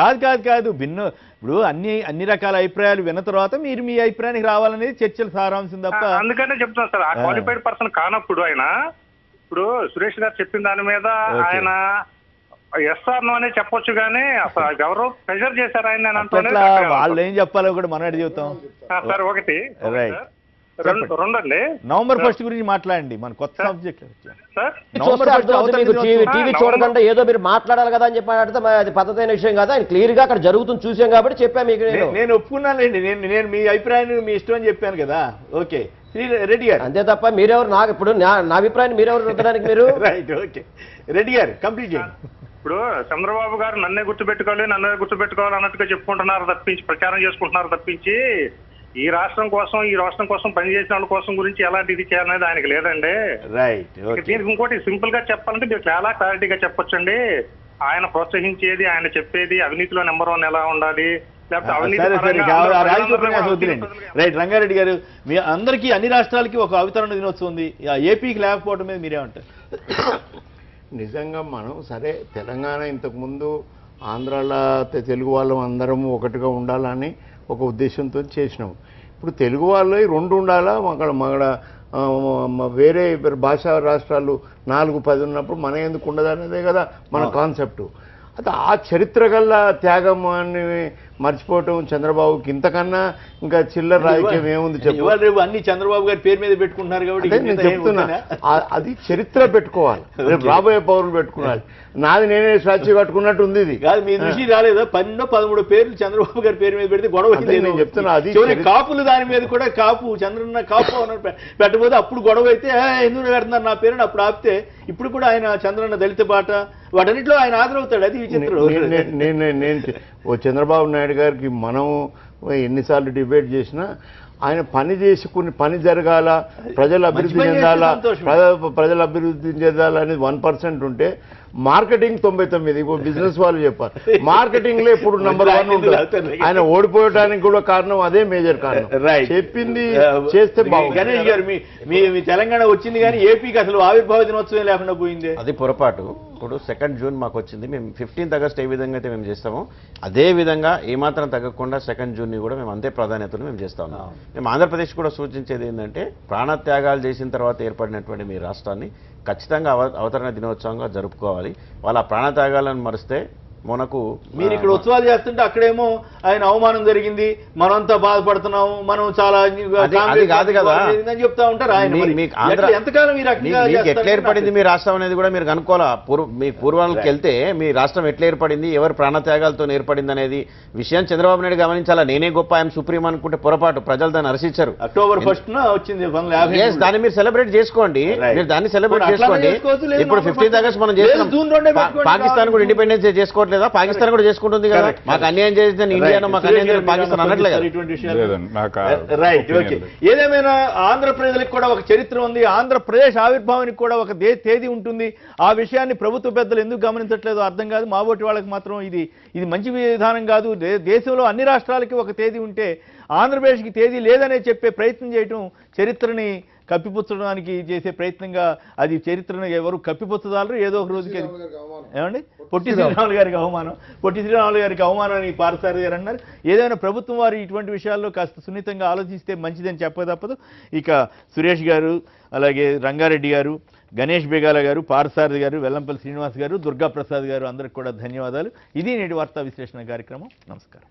కాదు భిన్న ఇప్పుడు అన్ని రకాల అభిప్రాయాలు విన్న తర్వాత మీరు మీ అభిప్రాయానికి రావాలనేది చర్చల సారాంశం తప్ప. అందుకనే చెప్తున్నాను సార్, ఆ క్వాలిఫైడ్ పర్సన్ కానప్పుడు ఆయన ఇప్పుడు సురేష్ గారు చెప్పిన దాని మీద ఆయన ఎస్ఆర్ నో అనే చెప్పొచ్చు కానీ అసలు ఎవరో ప్రెజర్ చేశారు ఆయన. వాళ్ళు ఏం చెప్పాలో కూడా మనం చెబుతాం సార్. ఒకటి రెండండి, నవంబర్ 1 గురించి మాట్లాడండి. మన కొత్త సబ్జెక్ట్ టీవీ చూడకుండా ఏదో మీరు మాట్లాడాలి కదా అని చెప్పి మాట్లాడితే అది పద్ధతైన విషయం కాదు. ఆయన క్లియర్ గా అక్కడ జరుగుతుంది చూసాం కాబట్టి చెప్పాను మీకు. నేను ఒప్పుకున్నానండి, నేను మీ అభిప్రాయాన్ని మీ ఇష్టం అని చెప్పాను కదా. ఓకే రెడ్డి గారు. అంతే తప్ప మీరెవరు నాకు ఇప్పుడు నా అభిప్రాయాన్ని మీరెవరు రుద్దడానికి మీరు? రైట్. ఓకే రెడ్డి గారు కంప్లీట్ చేయండి. ఇప్పుడు చంద్రబాబు గారు నన్నే గుర్తుపెట్టుకోవాలి అన్నట్టుగా చెప్పుకుంటున్నారు తప్పించి, ప్రచారం చేసుకుంటున్నారు తప్పించి ఈ రాష్ట్రం కోసం పనిచేసిన వాళ్ళ కోసం గురించి ఎలాంటి ఇది చేయాలనేది ఆయనకి లేదండి. రైట్. దీనికి ఇంకోటి సింపుల్ గా చెప్పాలంటే మీరు చాలా క్లారిటీగా చెప్పొచ్చండి. ఆయన ప్రోత్సహించేది, ఆయన చెప్పేది అవినీతిలో నెంబర్ 1 ఎలా ఉండాలి, రైట్. రంగారెడ్డి గారు, మీ అందరికీ అన్ని రాష్ట్రాలకి ఒక అవతరణ దినోత్సవం ఉంది, ఏపీకి లేకపోవడం మీద మీరేమంటారు? నిజంగా మనం సరే తెలంగాణ ఇంతకుముందు ఆంధ్రాలో తెలుగు వాళ్ళం అందరం ఒకటిగా ఉండాలని ఒక ఉద్దేశంతో చేసినాం. ఇప్పుడు తెలుగు వాళ్ళు 2 ఉండాలా, అక్కడ వేరే భాషా రాష్ట్రాలు 4-10 ఉన్నప్పుడు మన ఎందుకు ఉండదనేదే కదా మన కాన్సెప్ట్. అయితే ఆ చరిత్ర గల్ల త్యాగం అని మర్చిపోవటం చంద్రబాబుకి ఇంతకన్నా ఇంకా చిల్లర రాజకీయం ఏముంది చెప్పు. అన్ని చంద్రబాబు గారి పేరు మీద పెట్టుకుంటున్నారు కాబట్టి నేను చెప్తున్నా, అది చరిత్ర పెట్టుకోవాలి, రేపు రాబోయే పౌరులు పెట్టుకోవాలి. నాది నేనే స్టాచ్యూ కట్టుకున్నట్టు ఉంది. ఇది కాదు మీ దృష్టి రాలేదా? 12-13 పేర్లు చంద్రబాబు గారి పేరు మీద పెడితే గొడవ. నేను చెప్తున్నా, అది కాపులు దాని మీద కూడా చంద్రన్న కాపు పెట్టబోతే అప్పుడు గొడవ అయితే ఎందుకు పెడుతున్నారు నా పేరుని అప్పుడు ఆపితే, ఇప్పుడు కూడా ఆయన చంద్రన్న దళిత బాట వాటన్నిటిలో ఆయన హాజరవుతాడు. అది విచిత్రం. నేను ఓ చంద్రబాబు నాయుడు గారికి మనం ఎన్నిసార్లు డిబేట్ చేసినా ఆయన పని చేసుకుని పని జరగాల, ప్రజలు అభివృద్ధి చెందాలా, ప్రజలు అభివృద్ధి చెందాలని 1% ఉంటే మార్కెటింగ్ 99. బిజినెస్ వాళ్ళు చెప్పారు మార్కెటింగ్ లో ఇప్పుడు నెంబర్ 1 ఉంటుంది. ఆయన ఓడిపోవడానికి కూడా కారణం అదే మేజర్ కారణం. చెప్పింది చేస్తే గణేష్ గారు, మీ తెలంగాణ వచ్చింది కానీ ఏపీకి అసలు ఆవిర్భావ దినోత్సవం లేకుండా పోయింది. అది పొరపాటు. ఇప్పుడు 2 జూన్ మాకు వచ్చింది, మేము 15th ఆగస్ట్ ఏ విధంగా అయితే మేము చేస్తామో అదే విధంగా ఏమాత్రం తగ్గకుండా 2 జూన్ని కూడా మేము అంతే ప్రాధాన్యతను మేము చేస్తా ఉన్నాం. మేము ఆంధ్రప్రదేశ్ కూడా సూచించేది ఏంటంటే ప్రాణత్యాగాలు చేసిన తర్వాత ఏర్పడినటువంటి మీ రాష్ట్రాన్ని ఖచ్చితంగా అవతరణ దినోత్సవంగా జరుపుకోవాలి. వాళ్ళ ప్రాణత్యాగాలను మరిస్తే మనకు మీరు ఇక్కడ ఉత్సవాలు చేస్తుంటే అక్కడేమో ఆయన అవమానం జరిగింది, మనంతా బాధపడుతున్నాము, మనం చాలా అది కాదు కదా అని చెప్తా ఉంటారు ఆయన. ఎంతకాలం మీరు ఎట్లా ఏర్పడింది మీ రాష్ట్రం అనేది కూడా మీరు కనుక్కోవాలా. మీ పూర్వాలకు వెళ్తే మీ రాష్ట్రం ఎట్లా ఏర్పడింది, ఎవరు ప్రాణత్యాగాలతో ఏర్పడింది అనేది విషయం చంద్రబాబు నాయుడు గమనించాలా. నేనే గొప్ప ఆయన సుప్రీం అనుకుంటే పొరపాటు, ప్రజలు దాన్ని హర్షించారు. అక్టోబర్ 1 వచ్చింది. దాన్ని మీరు సెలబ్రేట్ చేసుకోండి, మీరు దాన్ని సెలబ్రేట్ చేసుకోండి. ఇప్పుడు 15th ఆగస్ట్ మనం చేస్తున్నాం, పాకిస్తాన్ కూడా ఇండిపెండెన్స్ డే చేసుకోవట్లేదా? పాకిస్తాన్ కూడా చేసుకుంటుంది కదా. మాకు అన్యాయం చేసిందని ఇండియా, మాకు అన్యాయం చేసిన పాకిస్తాన్ అనట్లే కదా. Right, okay. ఏదేమైనా ఆంధ్ర ప్రజలకు కూడా ఒక చరిత్ర ఉంది, ఆంధ్రప్రదేశ్ ఆవిర్భావానికి కూడా ఒక తేదీ ఉంటుంది. ఆ విషయాన్ని ప్రభుత్వ పెద్దలు ఎందుకు గమనించట్లేదో అర్థం కాదు. మా ఓటు వాళ్ళకి మాత్రం ఇది మంచి విధానం కాదు. దేశంలో అన్ని రాష్ట్రాలకి ఒక తేదీ ఉంటే ఆంధ్రప్రదేశ్కి తేదీ లేదనే చెప్పే ప్రయత్నం చేయటం చరిత్రని కప్పిపుచ్చడానికి చేసే ప్రయత్నంగా, అది చరిత్రను ఎవరు కప్పిపుచ్చదాలరు ఏదో ఒక రోజుకి. ఏమండి, పొట్టి శ్రీరాములు గారికి అవమానం, పొట్టి శ్రీరాములు గారికి అవమానం అని పార్థసారథి గారు అన్నారు. ఏదైనా ప్రభుత్వం వారు ఇటువంటి విషయాల్లో కాస్త సున్నితంగా ఆలోచిస్తే మంచిదని చెప్పక తప్పదు. ఇక సురేష్ గారు, అలాగే రంగారెడ్డి గారు, గణేష్ బేగాల గారు, పార్థసారథి గారు, వెల్లంపల్లి శ్రీనివాస్ గారు, దుర్గా ప్రసాద్ గారు, అందరికి కూడా ధన్యవాదాలు. ఇది నేటి వార్తా విశ్లేషణ కార్యక్రమం. నమస్కారం.